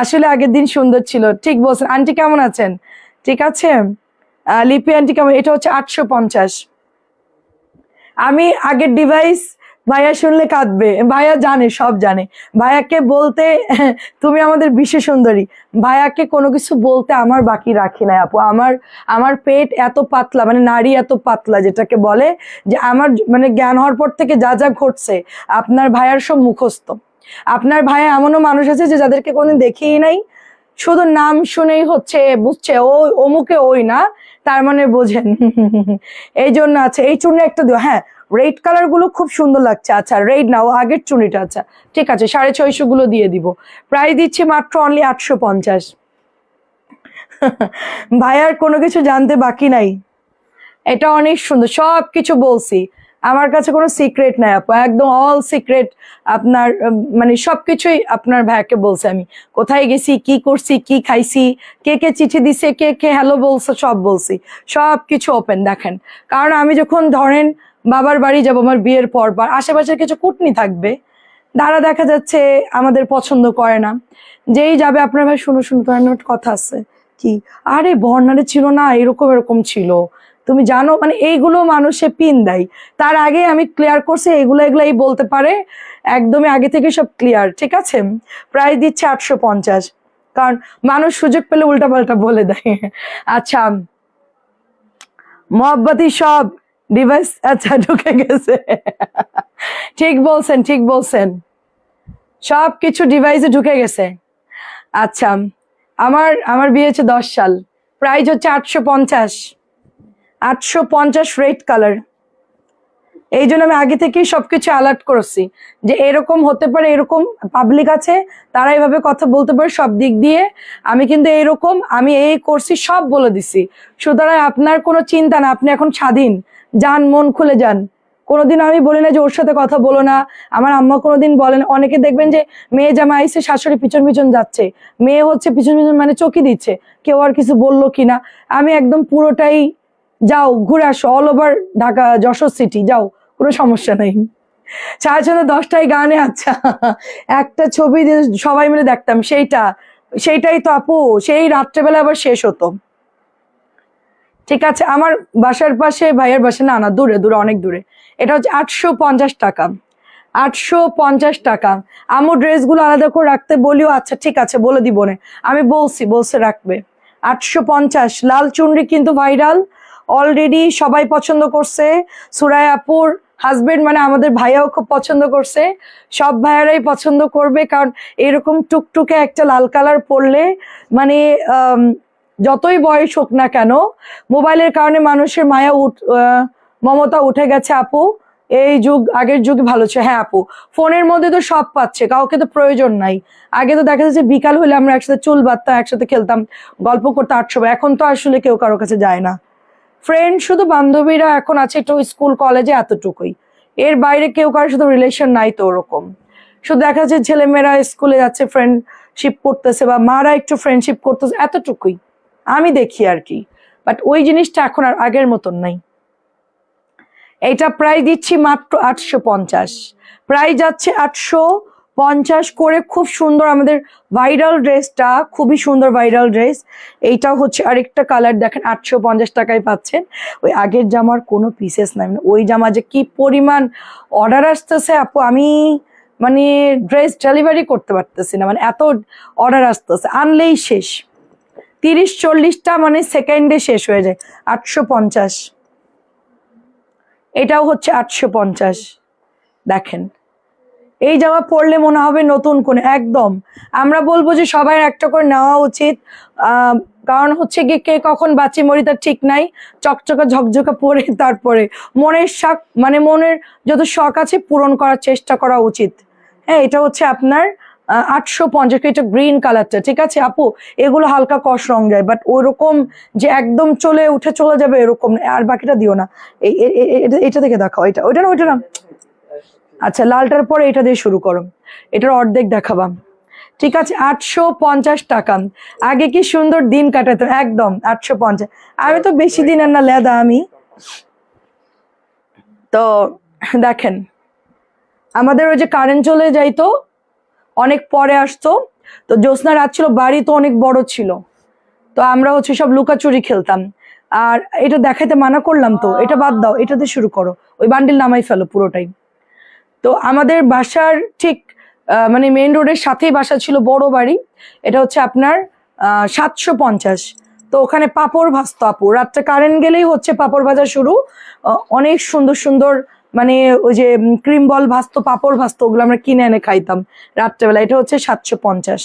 S1: আসলে আগের দিন সুন্দর ছিল, ঠিক বলছেন। আন্টি কেমন আছেন? ঠিক আছে। লিপি আন্টি কেমন? এটা হচ্ছে 850। আমি আগের ডিভাইস, ভাইয়া শুনলে কাঁদবে, ভাইয়া জানে, সব জানে। ভাইয়াকে বলতে, তুমি আমাদের বিশ্ব সুন্দরী, ভাইয়াকে কোনো কিছু বলতে আমার বাকি রাখি নাই আপু। আমার আমার পেট এত পাতলা, মানে নারী এত পাতলা যেটাকে বলে, যে আমার মানে জ্ঞান হওয়ার পর থেকে যা যা ঘটছে, আপনার ভাইয়ার সব মুখস্থ। আপনার ভাইয়া এমনও মানুষ আছে যে যাদেরকে কোনোদিন দেখিই নাই, শুধু নাম শুনেই হচ্ছে বুঝছে ও অমুকে ওই না, তার মানে বোঝেন। এই জন্য আছে। এই চুনি একটা দিও, হ্যাঁ। রেড কালার গুলো খুব সুন্দর লাগছে। আচ্ছা রেড না, ও আগের চুনিটা। আচ্ছা ঠিক আছে, 650 গুলো দিয়ে দিব। প্রাইস দিচ্ছি মাত্র অনলি 850। ভাইয়ার কোনো কিছু জানতে বাকি নাই। এটা অনেক সুন্দর, সব কিছু বলছি। আমার কাছে কোনো সিক্রেট নাই আপু, একদম অল সিক্রেট। আপনার মানে সবকিছুই আপনার ভাইয়াকে বলছি আমি, কোথায় গেছি, কি করছি, কি খাইছি, কে কে চিঠি দিছে, কে কে হ্যালো বলছে, সব বলছি। সব কিছু ওপেন দেখেন। কারণ আমি যখন ধরেন বাবার বাড়ি যাবো, আমার বিয়ের পর আশেপাশের কিছু কুটনি থাকবে, তারা দেখা যাচ্ছে আমাদের পছন্দ করে না। যেই যাবে, আপনার ভাই শুনো শুনো, তোমার নোট কথা আছে কি, আরে বর্ণারে ছিল না, এরকম এরকম ছিল, তুমি জানো, মানে এইগুলো মানুষে পিন দেয়। তার আগে আমি ক্লিয়ার করছি, এগুলো এগুলাই বলতে পারে, একদমই আগে থেকে সব ক্লিয়ার, ঠিক আছে? প্রাইস দিচ্ছে 850, কারণ মানুষ সুযোগ পেলে উল্টাপাল্টা বলে দেয়। আচ্ছা, মহব্বতী সব ডিভাইস, আচ্ছা ঢুকে গেছে। ঠিক বলছেন, ঠিক বলছেন, সব কিছু ডিভাইসে ঢুকে গেছে। আচ্ছা, আমার আমার বিয়ে হচ্ছে 10 সাল, প্রাইস হচ্ছে 850। 850 রেড কালার। এই জন্য আমি আগে থেকেই সবকিছু অ্যালার্ট করেছি যে এরকম হতে পারে, এরকম পাবলিক আছে তারা এইভাবে কথা বলতে পারে সব দিক দিয়ে। আমি কিন্তু এরকম আমি এই করছি সব বলে দিছি, সুতরাং আপনার কোনো চিন্তা না, আপনি এখন স্বাধীন, যান মন খুলে যান। কোনোদিন আমি বলি না যে ওর সাথে কথা বলো না, আমার আম্মা কোনোদিন বলেন। অনেকে দেখবেন যে মেয়ে জামা আইসে শাশুড়ি পিছন পিছন যাচ্ছে, মেয়ে হচ্ছে পিছন পিছন মানে চকি দিচ্ছে, কেউ আর কিছু বললো কিনা। আমি একদম পুরোটাই যাও ঘুরে আসো, all over Dhaka Jessore city যাও, কোনো সমস্যা নেই। 10:30 গানে আচ্ছা একটা ছবি সবাই মিলে দেখতাম, সেইটাই তো আপু, সেই রাত্রেবেলা আবার শেষ হতো। ঠিক আছে, আমার বাসার পাশে ভাইয়ের বাসা, না না দূরে দূরে, অনেক দূরে। এটা হচ্ছে 850 টাকা। 850 টাকা। আমু ড্রেসগুলো আলাদা করে রাখতে বলিও, আচ্ছা ঠিক আছে বলে দিব না, আমি বলছে রাখবে। 850। লাল চুনরি কিন্তু ভাইরাল অলরেডি, সবাই পছন্দ করছে। সুরাই আপুর হাজবেন্ড মানে আমাদের ভাইয়াও খুব পছন্দ করছে, সব ভাইয়ারাই পছন্দ করবে, কারণ এরকম টুকটুকে একটা লাল কালার পরলে মানে যতই বয়স হোক না কেন, মোবাইলের কারণে মানুষের মমতা উঠে গেছে আপু। এই যুগ আগের যুগে ভালো ছিল। হ্যাঁ আপু, ফোনের মধ্যে তো সব পাচ্ছে, কাউকে তো প্রয়োজন নাই। আগে তো দেখা যাচ্ছে বিকাল হলে আমরা একসাথে চুল বাঁধতাম, একসাথে খেলতাম, গল্প করতে 8 সময়। এখন তো আসলে কেউ কারো কাছে যায় না। ফ্রেন্ড শুধু বান্ধবীরা এখন আছে একটু স্কুল কলেজে, এতটুকুই। এর বাইরে কেউ কারোর সাথে রিলেশন নাই তো ওরকম। শুধু দেখা যাচ্ছে ছেলেমেয়েরা স্কুলে যাচ্ছে, ফ্রেন্ডশিপ করতেছে, বা মারা একটু ফ্রেন্ডশিপ করতেছে, এতটুকুই আমি দেখি আর কি। বাট ওই জিনিসটা এখন আর আগের মতন নাই। এটা প্রায় দিচ্ছি মাত্র 850। প্রায় যাচ্ছে 850 করে। খুব সুন্দর আমাদের ভাইরাল ড্রেসটা, খুবই সুন্দর ভাইরাল ড্রেস। এইটাও হচ্ছে আরেকটা কালার, দেখেন 850 টাকায় পাচ্ছেন। ওই আগের জামার কোনো পিসেস নাই, মানে ওই জামা যে কি পরিমাণ অর্ডার আসতেছে আপু, আমি মানে ড্রেস ডেলিভারি করতে পারতেছি না, মানে এত অর্ডার আসতেছে, আনলেই শেষ। 30-40টা মানে সেকেন্ডে শেষ হয়ে যায়। 850। এটাও হচ্ছে 850। দেখেন এই জামা পরলে মনে হবে নতুন কোনে একদম। আমরা বলবো যে সবাই একটা করে নেওয়া উচিত, কারণ হচ্ছে গিয়ে কে কখন বাঁচি মরি তার ঠিক নাই। চকচকা ঝকঝকা পরে তারপরে মনের শখ, মানে মনের যত শখ আছে পূরণ করার চেষ্টা করা উচিত। হ্যাঁ, এটা হচ্ছে আপনার 850। এটা গ্রিন কালারটা, ঠিক আছে আপু, এগুলো হালকা কষ রং যায়, বাট ওরকম যে একদম চলে যাবে এরকম। আর বাকিটা দিও না, এটা থেকে দেখাও, ওইটা না। আচ্ছা, লালটার পরে এটা দিয়ে শুরু করো, এটার অর্ধেক দেখাবা। ঠিক আছে, 850 টাকা। আগে কি সুন্দর দিন কাটাতো, একদম 850। আমি তো বেশি দিন আর না লেদা আমি। তো দেখেন আমাদের ওই যে কারেন্ট চলে যাইতো, অনেক পরে আসতো, তো জ্যোৎস্না রাত ছিল, বাড়ি তো অনেক বড় ছিল, তো আমরা হচ্ছে সব লুকাচুরি খেলতাম। আর এটা দেখাইতে মানা করলাম, তো এটা বাদ দাও, এটা দিয়ে শুরু করো, ওই বান্ডিল নামাই ফেলো পুরোটাই। তো আমাদের বাসার ঠিক মানে মেইন রোডের সাথেই বাসা ছিল, বড় বাড়ি। এটা হচ্ছে আপনার 750। তো ওখানে পাপড় ভাজতো আপু, রাত্রে কারেন্ট গেলেই হচ্ছে পাপড় ভাজা শুরু। অনেক সুন্দর সুন্দর মানে ওই যে ক্রিম বল ভাজতো, পাপড় ভাজতো, ওগুলো আমরা কিনে এনে খাইতাম রাত্রেবেলা। এটা হচ্ছে 750।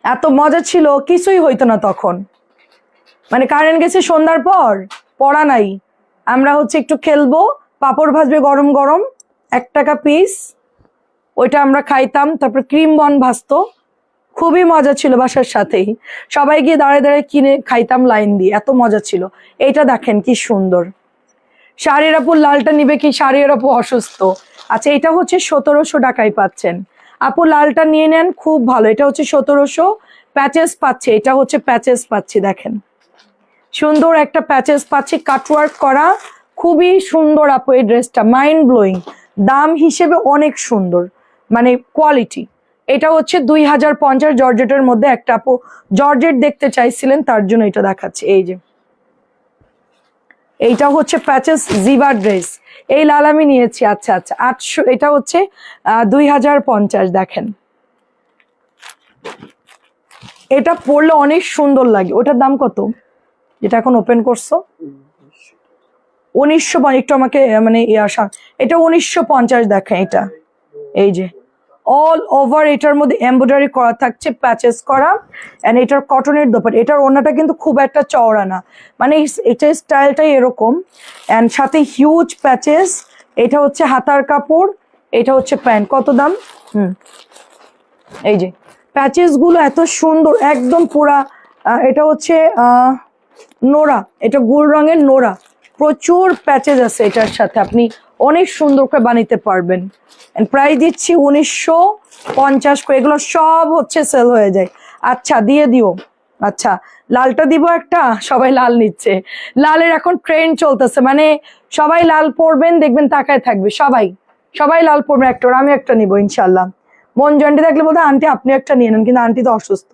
S1: এত মজা ছিল, কিছুই হইতো না তখন। মানে কারেন্ট গেছে সন্ধ্যার পর, পড়া নাই, আমরা হচ্ছে একটু খেলবো, পাপড় ভাজবে গরম গরম, 1 টাকা পিস, ওইটা আমরা খাইতাম। তারপর ক্রিম বন ভাজতো, খুবই মজা ছিল। বাসার সাথেই সবাই গিয়ে দাঁড়ায় দাঁড়ায় কিনে খাইতাম লাইন দিয়ে, এত মজা ছিল। এইটা দেখেন কি সুন্দর। শাড়ির আপুর লালটা নিবে কি? শাড়ির আপু অসুস্থ। আচ্ছা, এটা হচ্ছে 1700 টাকায় পাচ্ছেন আপু, লালটা নিয়ে নেন, খুব ভালো। এটা হচ্ছে 1700। প্যাচেস পাচ্ছে, এটা হচ্ছে প্যাচেস পাচ্ছি, দেখেন সুন্দর একটা প্যাচেস পাচ্ছি, কাটওয়ার্ক করা, খুবই সুন্দর আপু। এই ড্রেসটা মাইন্ড ব্লোয়িং, দাম হিসেবে অনেক সুন্দর, মানে কোয়ালিটি। এটা হচ্ছে 2050 জর্জেটের মধ্যে। একটা আপু জর্জেট দেখতে চাইছিলেন, তার জন্য এটা দেখাচ্ছে। এই যে এইটা হচ্ছে প্যাচেস জিবা ড্রেস, এই লাল আমি নিয়েছি। আচ্ছা 800। এটা হচ্ছে 2050। দেখেন এটা পরলে অনেক সুন্দর লাগে। ওটার দাম কত যেটা এখন ওপেন করছো? 1950। একটু আমাকে মানে এটা 1950। দেখেন এটা, এই যে অল ওভার এটার মধ্যে এমব্রয়ডারি করা থাকছে, প্যাচেস করা। অ্যান্ড এটার কটনের দোপাট্টা, এটার ওড়নাটা কিন্তু খুব একটা চওড়া না, মানে এটার স্টাইলটাই এরকম। অ্যান্ড সাথে হিউজ প্যাচেস। এটা হচ্ছে হাতার কাপড়, এটা হচ্ছে প্যান্ট। কত দাম? এই যে প্যাচেস গুলো এত সুন্দর, একদম পুরা। এটা হচ্ছে নোরা, এটা গোল রঙের নোরা, প্রচুর প্যাচেস আছে এটার সাথে, আপনি অনেক সুন্দর করে বানাইতে পারবেন। প্রাইস দিচ্ছি 1950 করে। এগুলো সব হচ্ছে সেল হয়ে যায়। আচ্ছা দিয়ে দিও। আচ্ছা লালটা দিব একটা, সবাই লাল নিচ্ছে, লালের এখন ট্রেন্ড চলতেছে, মানে সবাই লাল পরবেন, দেখবেন তাকায় থাকবে সবাই, সবাই লাল পরবেন একটা, আমি একটা নিবো ইনশাল্লাহ। মন জন্ডি থাকলে বলতে আন্টি আপনি একটা নিয়ে নেন, কিন্তু আন্টি তো অসুস্থ,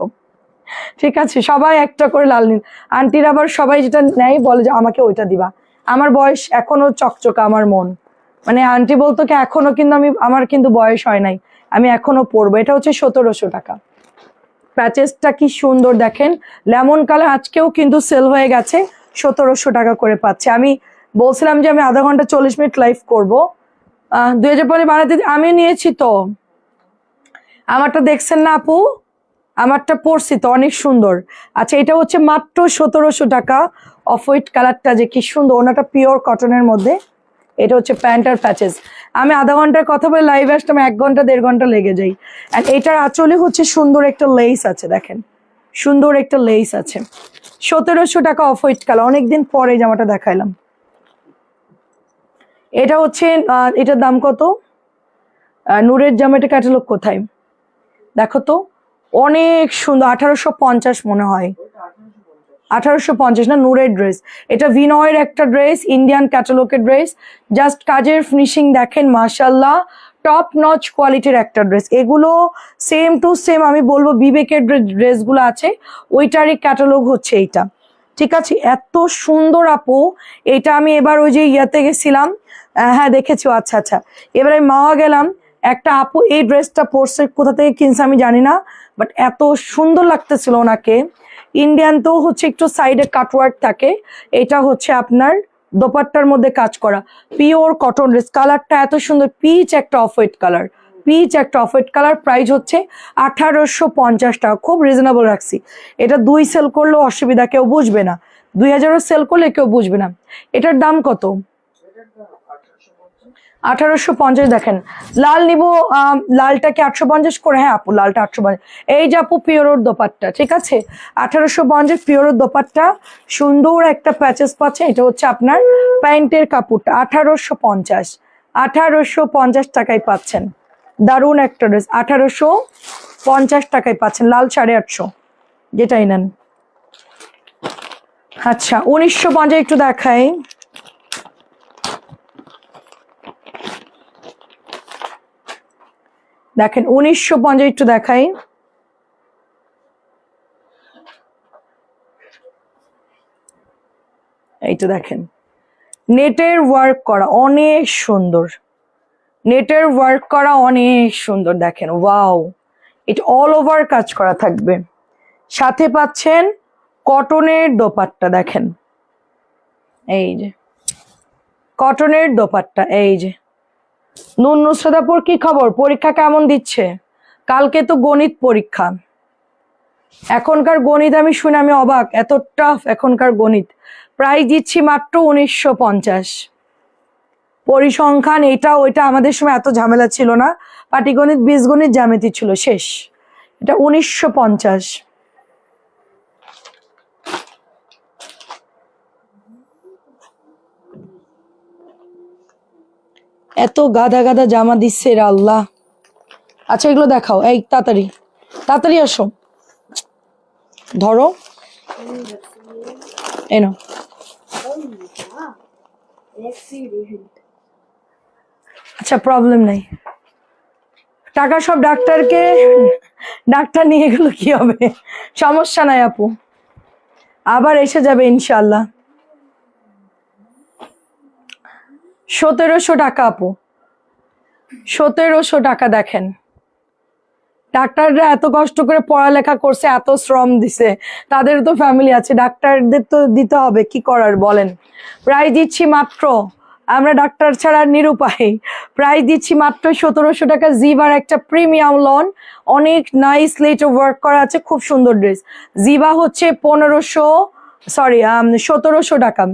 S1: ঠিক আছে সবাই একটা করে লাল নিন। আন্টির আবার সবাই যেটা নেয় বলে যে আমাকে ওইটা দিবা। আমার বয়স এখনো চকচকা, আমার মন, মানে আন্টি বলতো কি এখনো কিন্তু আমার কিন্তু বয়স হয় নাই, আমি এখনো পরবো। এটা হচ্ছে 1700 টাকা। প্যাচেসটা কি সুন্দর দেখেন, লেমন কালার, আজকেও কিন্তু সেল হয়ে গেছে, 1700 টাকা করে পাচ্ছে। আমি বলছিলাম যে আমি আধা ঘন্টা 40 মিনিট লাইভ করবো, 2005 বানাতে আমি নিয়েছি তো। আমারটা দেখছেন না আপু? আমারটা পরছি তো, অনেক সুন্দর। আচ্ছা এটা হচ্ছে মাত্র 1700 টাকা। অফ হোয়াইট কালারটা যে কি সুন্দর, ওনাটা পিওর কটনের মধ্যে। এটা হচ্ছে প্যান্ট আর প্যাচেস। আমি আধা ঘন্টার কথা বলে লাইভে আসলাম, 1 ঘন্টা 1.5 ঘন্টা লেগে যাই। আর এটার আঁচলে হচ্ছে সুন্দর একটা লেস আছে, দেখেন সুন্দর একটা লেস আছে। 1700 টাকা অফ হোয়াইট কালার। অনেকদিন পরে জামাটা দেখাইলাম। এটা হচ্ছে এটার দাম কত? নূরের জামাটা ক্যাটালগ কোথায় দেখো তো, অনেক সুন্দর। 1850 মনে হয়, 1850 না, নূরের ড্রেস। এটা ভিনয়ের একটা ড্রেস, ইন্ডিয়ান ক্যাটালগের ড্রেস। জাস্ট কাজের ফিনিশিং দেখেন মাশাল্লাহ, টপ নচ কোয়ালিটির একটা ড্রেস। এগুলো সেম টু সেম আমি বলবো বিবেকের ড্রেসগুলো আছে ওইটারই ক্যাটালগ হচ্ছে এইটা, ঠিক আছে? এত সুন্দর আপু। এটা আমি এবার ওই যে ইয়াতে গেছিলাম, হ্যাঁ দেখেছি। আচ্ছা আচ্ছা, এবার আমি মাওয়া গেলাম, একটা আপু এই ড্রেসটা পরছে, কোথা থেকে কিনছে আমি জানি না, বাট এত সুন্দর লাগতেছিল ওনাকে। ইন্ডিয়ান তো হচ্ছে একটু সাইডে কাটওয়ার্ক থাকে, এটা হচ্ছে আপনার দোপাট্টার মধ্যে কাজ করা পিওর কটন ড্রেস। কালারটা এত সুন্দর, পিচ একটা অফ হোয়াইট কালার, পিচ একটা অফ হোয়াইট কালার। প্রাইস হচ্ছে 1850 টাকা, খুব রিজনেবল রাখছি। এটা 2 সেল করলেও অসুবিধা, কেউ বুঝবে না। 2000 সেল করলে কেউ বুঝবে না। এটার দাম কত? 1850। দেখেন লাল নিব, লালটাকে 850 করে। হ্যাঁ আপু লালটা 850। এই যে আপু পিওর দোপাট্টা, ঠিক আছে 1850 পিওর দোপাট্টা, সুন্দর একটা প্যাচেস পাচ্ছে। এটা হচ্ছে আপনার প্যান্টের কাপড়টা, 1850, 1850 টাকায় পাচ্ছেন। দারুণ একটা ড্রেস, 1850 টাকায় পাচ্ছেন। লাল 850, যেটাই নেন। আচ্ছা 1950 একটু দেখাই। দেখেন 1950 একটু দেখাই। এইটা দেখেন, নেটের ওয়ার্ক করা, অনেক সুন্দর। নেটের ওয়ার্ক করা অনেক সুন্দর, দেখেন ওয়াও। এটা অল ওভার কাজ করা থাকবে, সাথে পাচ্ছেন কটনের দোপাট্টা। দেখেন এই যে কটনের দোপাট্টা। এই যে নুসরাত আপুর কি খবর? পরীক্ষা কেমন দিচ্ছে? কালকে তো গণিত পরীক্ষা। এখনকার গণিত আমি শুনে আমি অবাক, এত টাফ এখনকার গণিত। প্রাইস দিচ্ছি মাত্র 1950। পরিসংখ্যান এটা ওইটা আমাদের সময় এত ঝামেলা ছিল না, পাটিগণিত বীজগণিত জ্যামিতি ছিল শেষ। এটা 1950। এত গাদা গাদা জামা দিচ্ছে রে আল্লাহ। আচ্ছা এগুলো দেখাও, এই তাড়াতাড়ি তাড়াতাড়ি আসো, ধরো এনো। আচ্ছা প্রবলেম নেই, টাকা সব ডাক্তারকে, ডাক্তার নিয়ে গেলো কি হবে, সমস্যা নাই আপু, আবার এসে যাবে ইনশাল্লাহ। 1700 টাকা আপু, 1700 টাকা। দেখেন ডাক্তাররা এত কষ্ট করে পড়ালেখা করছে, এত শ্রম দিছে, তাদের তো ফ্যামিলি আছে, ডাক্তারদের তো দিতে হবে, কি করার বলেন। প্রাইস দিচ্ছি মাত্র আমরা ডাক্তার ছাড়া নিরুপায়। প্রাইস দিচ্ছি মাত্র 1700 টাকা। জিবার একটা প্রিমিয়াম লন, অনেক নাইস লেটে ওয়ার্ক করা আছে, খুব সুন্দর ড্রেস। জিবা হচ্ছে 1700 টাকা।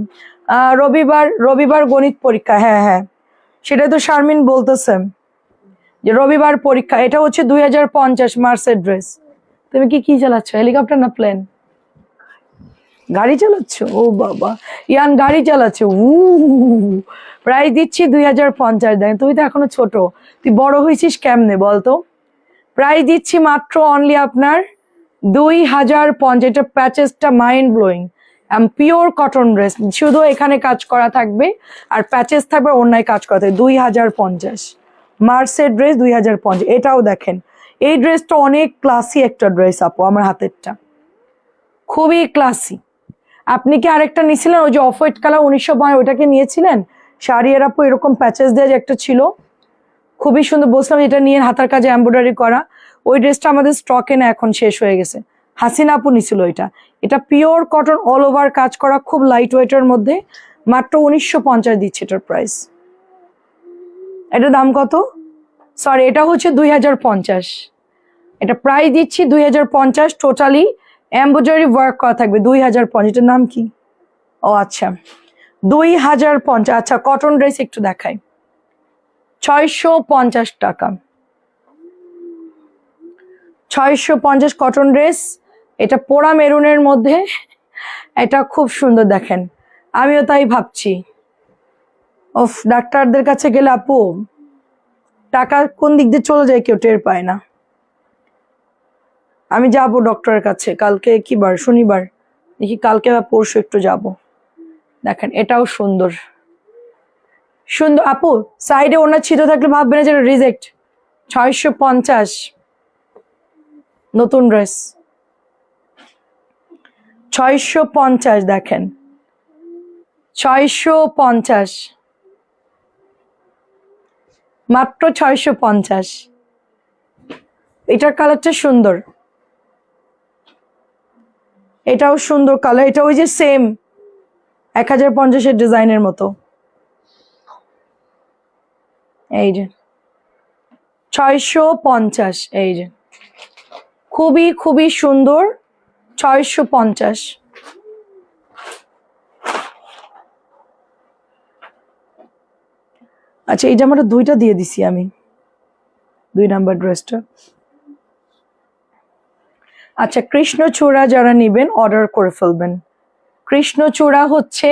S1: রবিবার গণিত পরীক্ষা, হ্যাঁ হ্যাঁ সেটাই তো শারমিন বলতেছে যে রবিবার পরীক্ষা। এটা হচ্ছে 2050 মার্চের ড্রেস। তুমি কি চালাচ্ছ, হেলিকপ্টার না প্লেন? গাড়ি চালাচ্ছ? ও বাবা, ইয়ান গাড়ি চালাচ্ছে। প্রাইস দিচ্ছি 2050। দেখেন তুই তো এখনো ছোট, তুই বড় হয়েছিস কেমনে বলতো? প্রাইস দিচ্ছি মাত্র অনলি আপনার 2050। এটা প্যাচেসটা mind blowing, pure cotton dress, শুধু এখানে কাজ করা থাকবে আর প্যাচেস থাকবে, অন্যায় কাজ করা থাকবে। 2050 মার্চের ড্রেস, 2050। এটাও দেখেন, এই ড্রেসটা অনেক ক্লাসি একটা ড্রেস আপু, আমার হাতেরটা খুবই ক্লাসি। আপনি কি আরেকটা নিয়েছিলেন ওই যে অফ হোয়াইট কালার 1900, ওইটাকে নিয়েছিলেন? শাড়িয়ার আপু এরকম প্যাচেস দেওয়া যে একটা ছিল, খুবই সুন্দর। বলছিলাম এটা নিয়ে হাতার কাজে এমব্রয়ডারি করা। ওই ড্রেসটা আমাদের স্টকে না, এখন শেষ হয়ে গেছে। হাসিনা আপু নিছিল এটা। এটা পিওর কটন, অল ওভার কাজ করা, খুব লাইট ওয়েটের মধ্যে, মাত্র 1950 দিচ্ছে এটার প্রাইস। এটার দাম কত? সরি, এটা হচ্ছে 2050। এটা প্রাইস দিচ্ছি 2050, টোটালি এমব্রয়ডারি ওয়ার্ক করা থাকবে। 2050। এটার নাম কি? ও আচ্ছা, 2050। আচ্ছা কটন ড্রেস একটু দেখাই, 650 টাকা। 650 কটন ড্রেস। এটা পোড়া মেরুনের মধ্যে, এটা খুব সুন্দর। দেখেন আমিও তাই ভাবছি, ওফ ডাক্তারদের কাছে গেলে আপু টাকা কোন দিক দিয়ে চলে যায় কেউ টের পায় না। আমি যাব ডক্টরের কাছে কালকে, কি বার? শনিবার, দেখি কালকে বা পরশু একটু যাব। দেখেন এটাও সুন্দর সুন্দর আপু, সাইডে ওনার ছিদ্র থাকলে ভাববেন যে রিজেক্ট। 650 নতুন ড্রেস, 650। দেখেন 650, মাত্র 650। এটার কালারটা সুন্দর, এটাও সুন্দর কালার। এটা ওই যে সেম 1050 ডিজাইনের মতো। এই যে 650, এই যে খুবই খুবই সুন্দর। 650। আচ্ছা এইটা আমরা দুইটা দিয়ে দিছি আমি, 2 নাম্বার ড্রেসটা। আচ্ছা কৃষ্ণচূড়া যারা নিবেন অর্ডার করে ফেলবেন। কৃষ্ণচূড়া হচ্ছে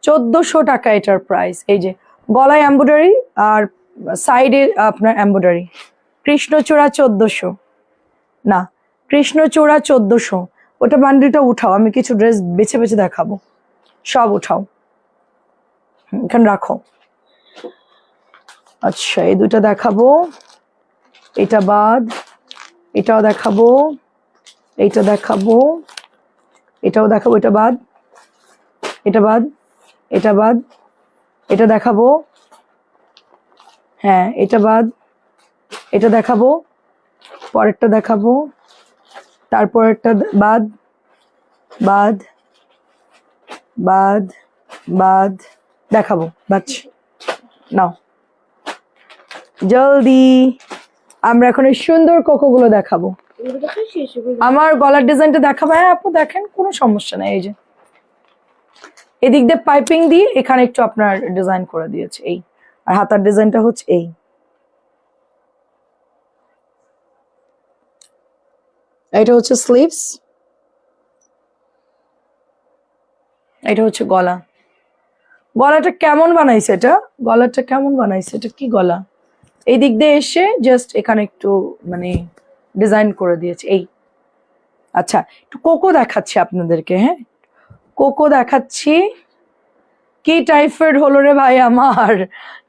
S1: 1400 টাকা এটার প্রাইস। এই যে গলায় এমব্রয়ডারি আর সাইডে আপনার এমব্রয়ডারি। কৃষ্ণচূড়া 1400 না, কৃষ্ণচূড়া 1400। ওটা বান্ডিলটা উঠাও, আমি কিছু ড্রেস বেছে বেছে দেখাবো। সব উঠাও, এখানে রাখো। আচ্ছা এই দুটা দেখাবো, এটা বাদ, এটাও দেখাবো, এইটা দেখাবো, এটাও দেখাবো, এটা বাদ, এটা বাদ, এটা বাদ, এটা দেখাবো, হ্যাঁ এটা বাদ, এটা দেখাবো, পরেরটা দেখাবো, তারপরেরটা বাদ, বাদ, বাদ, বাদ, দেখাবো। বাচ্চা নাও জলদি, আমরা এখন এই সুন্দর কোকোগুলো দেখাবো। আমার গলার ডিজাইনটা দেখাবো। হ্যাঁ আপু দেখেন, কোনো সমস্যা নেই। এই যে এদিক দিয়ে পাইপিং দিয়ে এখানে একটু আপনার ডিজাইন করে দিয়েছে এই, আর হাতার ডিজাইনটা হচ্ছে এই। এটা হচ্ছে স্লিভস, এটা হচ্ছে গলা। গলাটা কেমন বানাইছে? এটা গলাটা কেমন বানাইছে? এটা কি গলা? এই দিক দিয়ে এসে জাস্ট এখানে একটু মানে ডিজাইন করে দিয়েছে এই। আচ্ছা একটু কোকো দেখাচ্ছি আপনাদেরকে। হ্যাঁ কোকো দেখাচ্ছি। কি টাইফয়েড হলো রে ভাই আমার,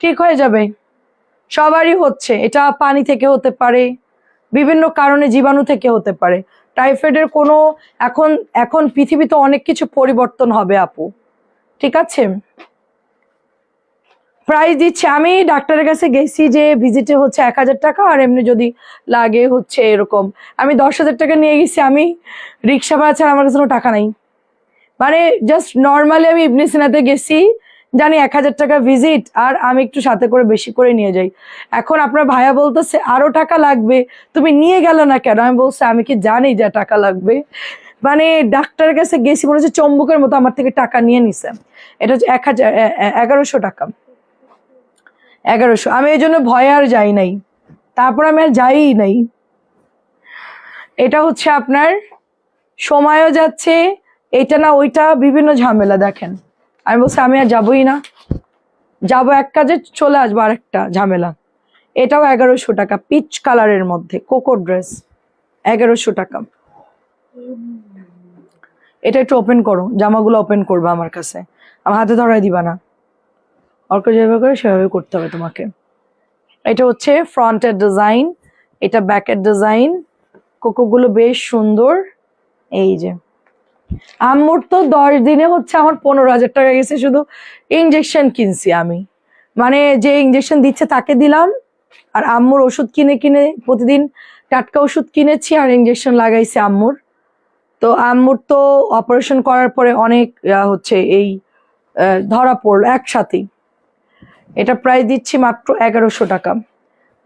S1: ঠিক হয়ে যাবে, সবারই হচ্ছে। এটা পানি থেকে হতে পারে, বিভিন্ন কারণে, জীবাণু থেকে হতে পারে। টাইফয়েডের কোনো এখন এখন পৃথিবীতে অনেক কিছু পরিবর্তন হবে আপু, ঠিক আছে? প্রাইস দিচ্ছে, আমি ডাক্তারের কাছে গেছি যে ভিজিটে হচ্ছে 1000 টাকা, আর এমনি যদি লাগে হচ্ছে এরকম। আমি 10,000 টাকা নিয়ে গেছি, আমি রিক্সা ভাড়া ছাড়া আমার কাছে কোনো টাকা নাই। মানে জাস্ট নর্মালি আমি ইবনে সিনাতে গেছি জানি 1000 টাকা ভিজিট, আর আমি একটু সাথে করে বেশি করে নিয়ে যাই। এখন আপনার ভাইয়া বলতেছে আরো টাকা লাগবে, তুমি নিয়ে গেল না কেন? আমি বলছি আমি কি জানি যে টাকা লাগবে? মানে ডাক্তারের কাছে গেছি, মনে হচ্ছে চম্বুকের মতো আমার থেকে টাকা নিয়ে নিছে। এটা হচ্ছে 1100 টাকা, 1100। আমি এই জন্য ভয়ে আর যাই নাই, তারপর আমি আর যাই নাই। এটা হচ্ছে আপনার সময়ও যাচ্ছে, এটা না ওইটা, বিভিন্ন ঝামেলা। দেখেন আমি বলছি আমি আর যাবোই না, যাবো এক কাজে, চলে আসবো আরেকটা ঝামেলা। এটাও 1100 টাকা, পিচ কালারের মধ্যে কোকো ড্রেস, 1100 টাকা। এটা একটু ওপেন করো, জামাগুলো ওপেন করবে আমার কাছে, আমার হাতে ধরাই দিবা না, অল্প যেভাবে করে সেভাবে করতে হবে তোমাকে। এটা হচ্ছে ফ্রন্টের ডিজাইন, এটা ব্যাকের ডিজাইন, কোকোগুলো বেশ সুন্দর। এই যে আম্মুর তো 10 দিনে হচ্ছে আমার 15,000 টাকা গেছে, শুধু ইঞ্জেকশন কিনছি আমি, মানে যে ইঞ্জেকশন দিচ্ছে তাকে দিলাম, আর আম্মুর ওষুধ কিনে কিনে প্রতিদিন টাটকা ওষুধ কিনেছি আর ইঞ্জেকশন লাগাইছি আম্মুর। তো আম্মুর তো অপারেশন করার পরে অনেক হচ্ছে এই ধরা পড়লো একসাথেই। এটা প্রাইস দিচ্ছি মাত্র 1100 টাকা।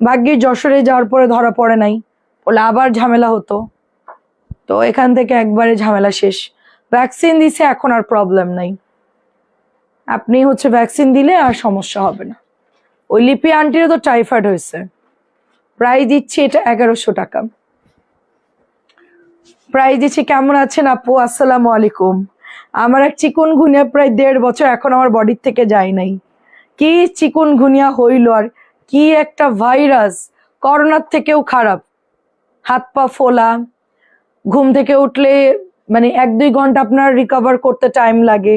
S1: ভাগ্যে যশোরে যাওয়ার পরে ধরা পড়ে নাই, বলে আবার ঝামেলা হতো, তো এখান থেকে একবারে ঝামেলা শেষ। ভ্যাকসিন দিছে, এখন আর প্রবলেম নাই। আপনি হচ্ছে ভ্যাকসিন দিলে আর সমস্যা হবে না। ওই লিপি আন্টিরও তো টাইফয়েড হয়েছে। প্রাইস দিচ্ছি এটা 1100 টাকা। প্রাইস দিচ্ছি। কেমন আছেন আপু? আসসালামু আলাইকুম। আমার এক চিকুনগুনিয়া প্রায় 1.5 বছর এখন আমার বডির থেকে যায় নাই। কি চিকুনগুনিয়া হইল, আর কি একটা ভাইরাস, করোনার থেকেও খারাপ। হাত পা ফোলা, ঘুম থেকে উঠলে মানে 1-2 ঘন্টা আপনার রিকভার করতে টাইম লাগে।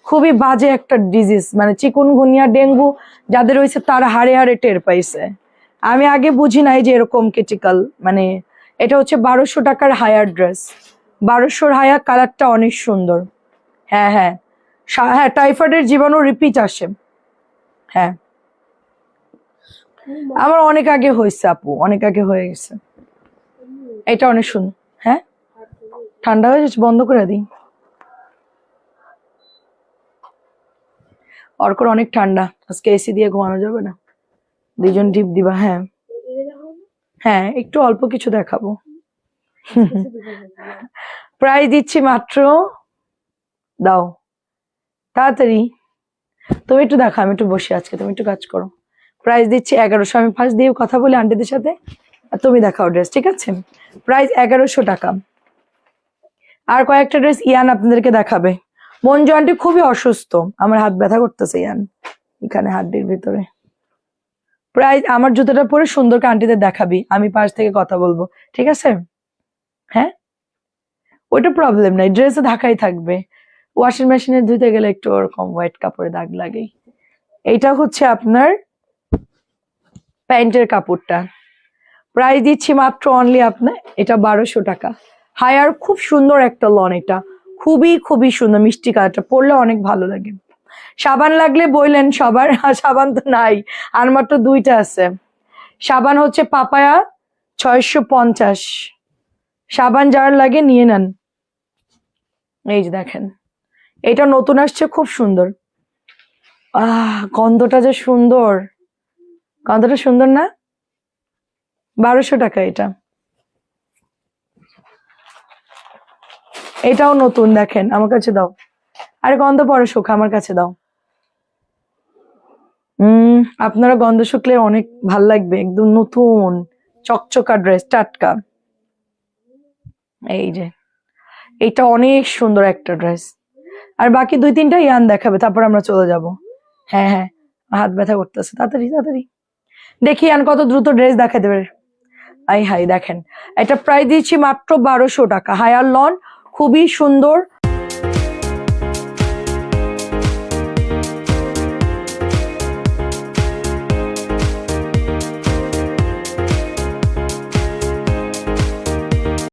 S1: খুবই বাজে একটা ডিজিজ, মানে চিকুনগুনিয়া ডেঙ্গু যাদের হয়েছে তারা হাড়ে হাড়ে টের পাইছে। আমি আগে বুঝি নাই যে এরকম ক্রিটিক্যাল। মানে এটা হচ্ছে 1200 টাকার হায়ার ড্রেস, 1200 হায়া, কালারটা অনেক সুন্দর। হ্যাঁ হ্যাঁ হ্যাঁ, টাইফয়েডের জীবাণু রিপিট আসে। হ্যাঁ আমার অনেক আগে হয়েছে আপু, অনেক আগে হয়ে গেছে। এটা অনেক সুন্দর। হ্যাঁ ঠান্ডা হয়ে যাচ্ছে, বন্ধ করে দিই। অর্কর অনেক ঠান্ডা, আজকে এসি দিয়ে ঘুমানো যাবে না, 2জন টিপ দিবা। হ্যাঁ হ্যাঁ একটু অল্প কিছু দেখাবো। প্রাইস দিচ্ছি মাত্র, দাও তাড়াতাড়ি, তুমি একটু দেখো, আমি একটু বসে, আজকে তুমি একটু কাজ করো। প্রাইস দিচ্ছি 1100। আমি ফার্স্ট দিয়ে কথা বলি আন্টিদের সাথে, আর তুমি দেখাও ড্রেস, ঠিক আছে? প্রাইস 1100 টাকা। আর কয়েকটা ড্রেস ইয়ান আপনাদেরকে দেখাবে। মঞ্জু আন্টি খুবই অসুস্থ, আমার হাত ব্যথা করতেছে ইয়ান, এখানে হাড্ডির ভিতরে। প্রাইস, আমার জুতোটা পরে সুন্দরকে আন্টিদের দেখাবি, আমি পাশ থেকে কথা বলবো, ঠিক আছে? হ্যাঁ ওইটা প্রবলেম নাই, ড্রেসে ঢাকাই থাকবে। ওয়াশিং মেশিনে ধুতে গেলে একটু ওরকম হোয়াইট কাপড়ে দাগ লাগেই। এইটা হচ্ছে আপনার প্যান্টের কাপড়টা। প্রাইস দিচ্ছি মাত্র অনলি আপনার, এটা 1200 টাকা। হায়ার, খুব সুন্দর একটা লন, এটা খুবই খুবই সুন্দর, মিষ্টি কালারটা, পরলে অনেক ভালো লাগে। সাবান লাগলে বললেন সবার, সাবান তো নাই, আর মাত্র 2টা আছে। সাবান হচ্ছে পাপায়া 650, সাবান যার লাগে নিয়ে নেন। এই যে দেখেন, এটা নতুন আসছে, খুব সুন্দর। গন্ধটা যে সুন্দর, গন্ধটা সুন্দর না? 1200 টাকা এটা। এটাও নতুন, দেখেন, আমার কাছে দাও। আরে গন্ধ পরে শুকা, আমার কাছে দাও। আপনারা গন্ধ শুকলে অনেক ভাল লাগবে, একদম নতুন চকচকা ড্রেস, টাটকা। এই যে এটা অনেক সুন্দর একটা ড্রেস। আর বাকি 2-3টা ইয়ান দেখাবে, তারপর আমরা চলে যাব। হ্যাঁ হ্যাঁ হাত ব্যথা করতেছে, তাড়াতাড়ি তাড়াতাড়ি দেখি ইয়ান কত দ্রুত ড্রেস দেখাতে পারে। আই হাই দেখেন, এটা প্রাইস দিচ্ছি মাত্র 1200 টাকা। হায়ার লন, খুবই সুন্দর,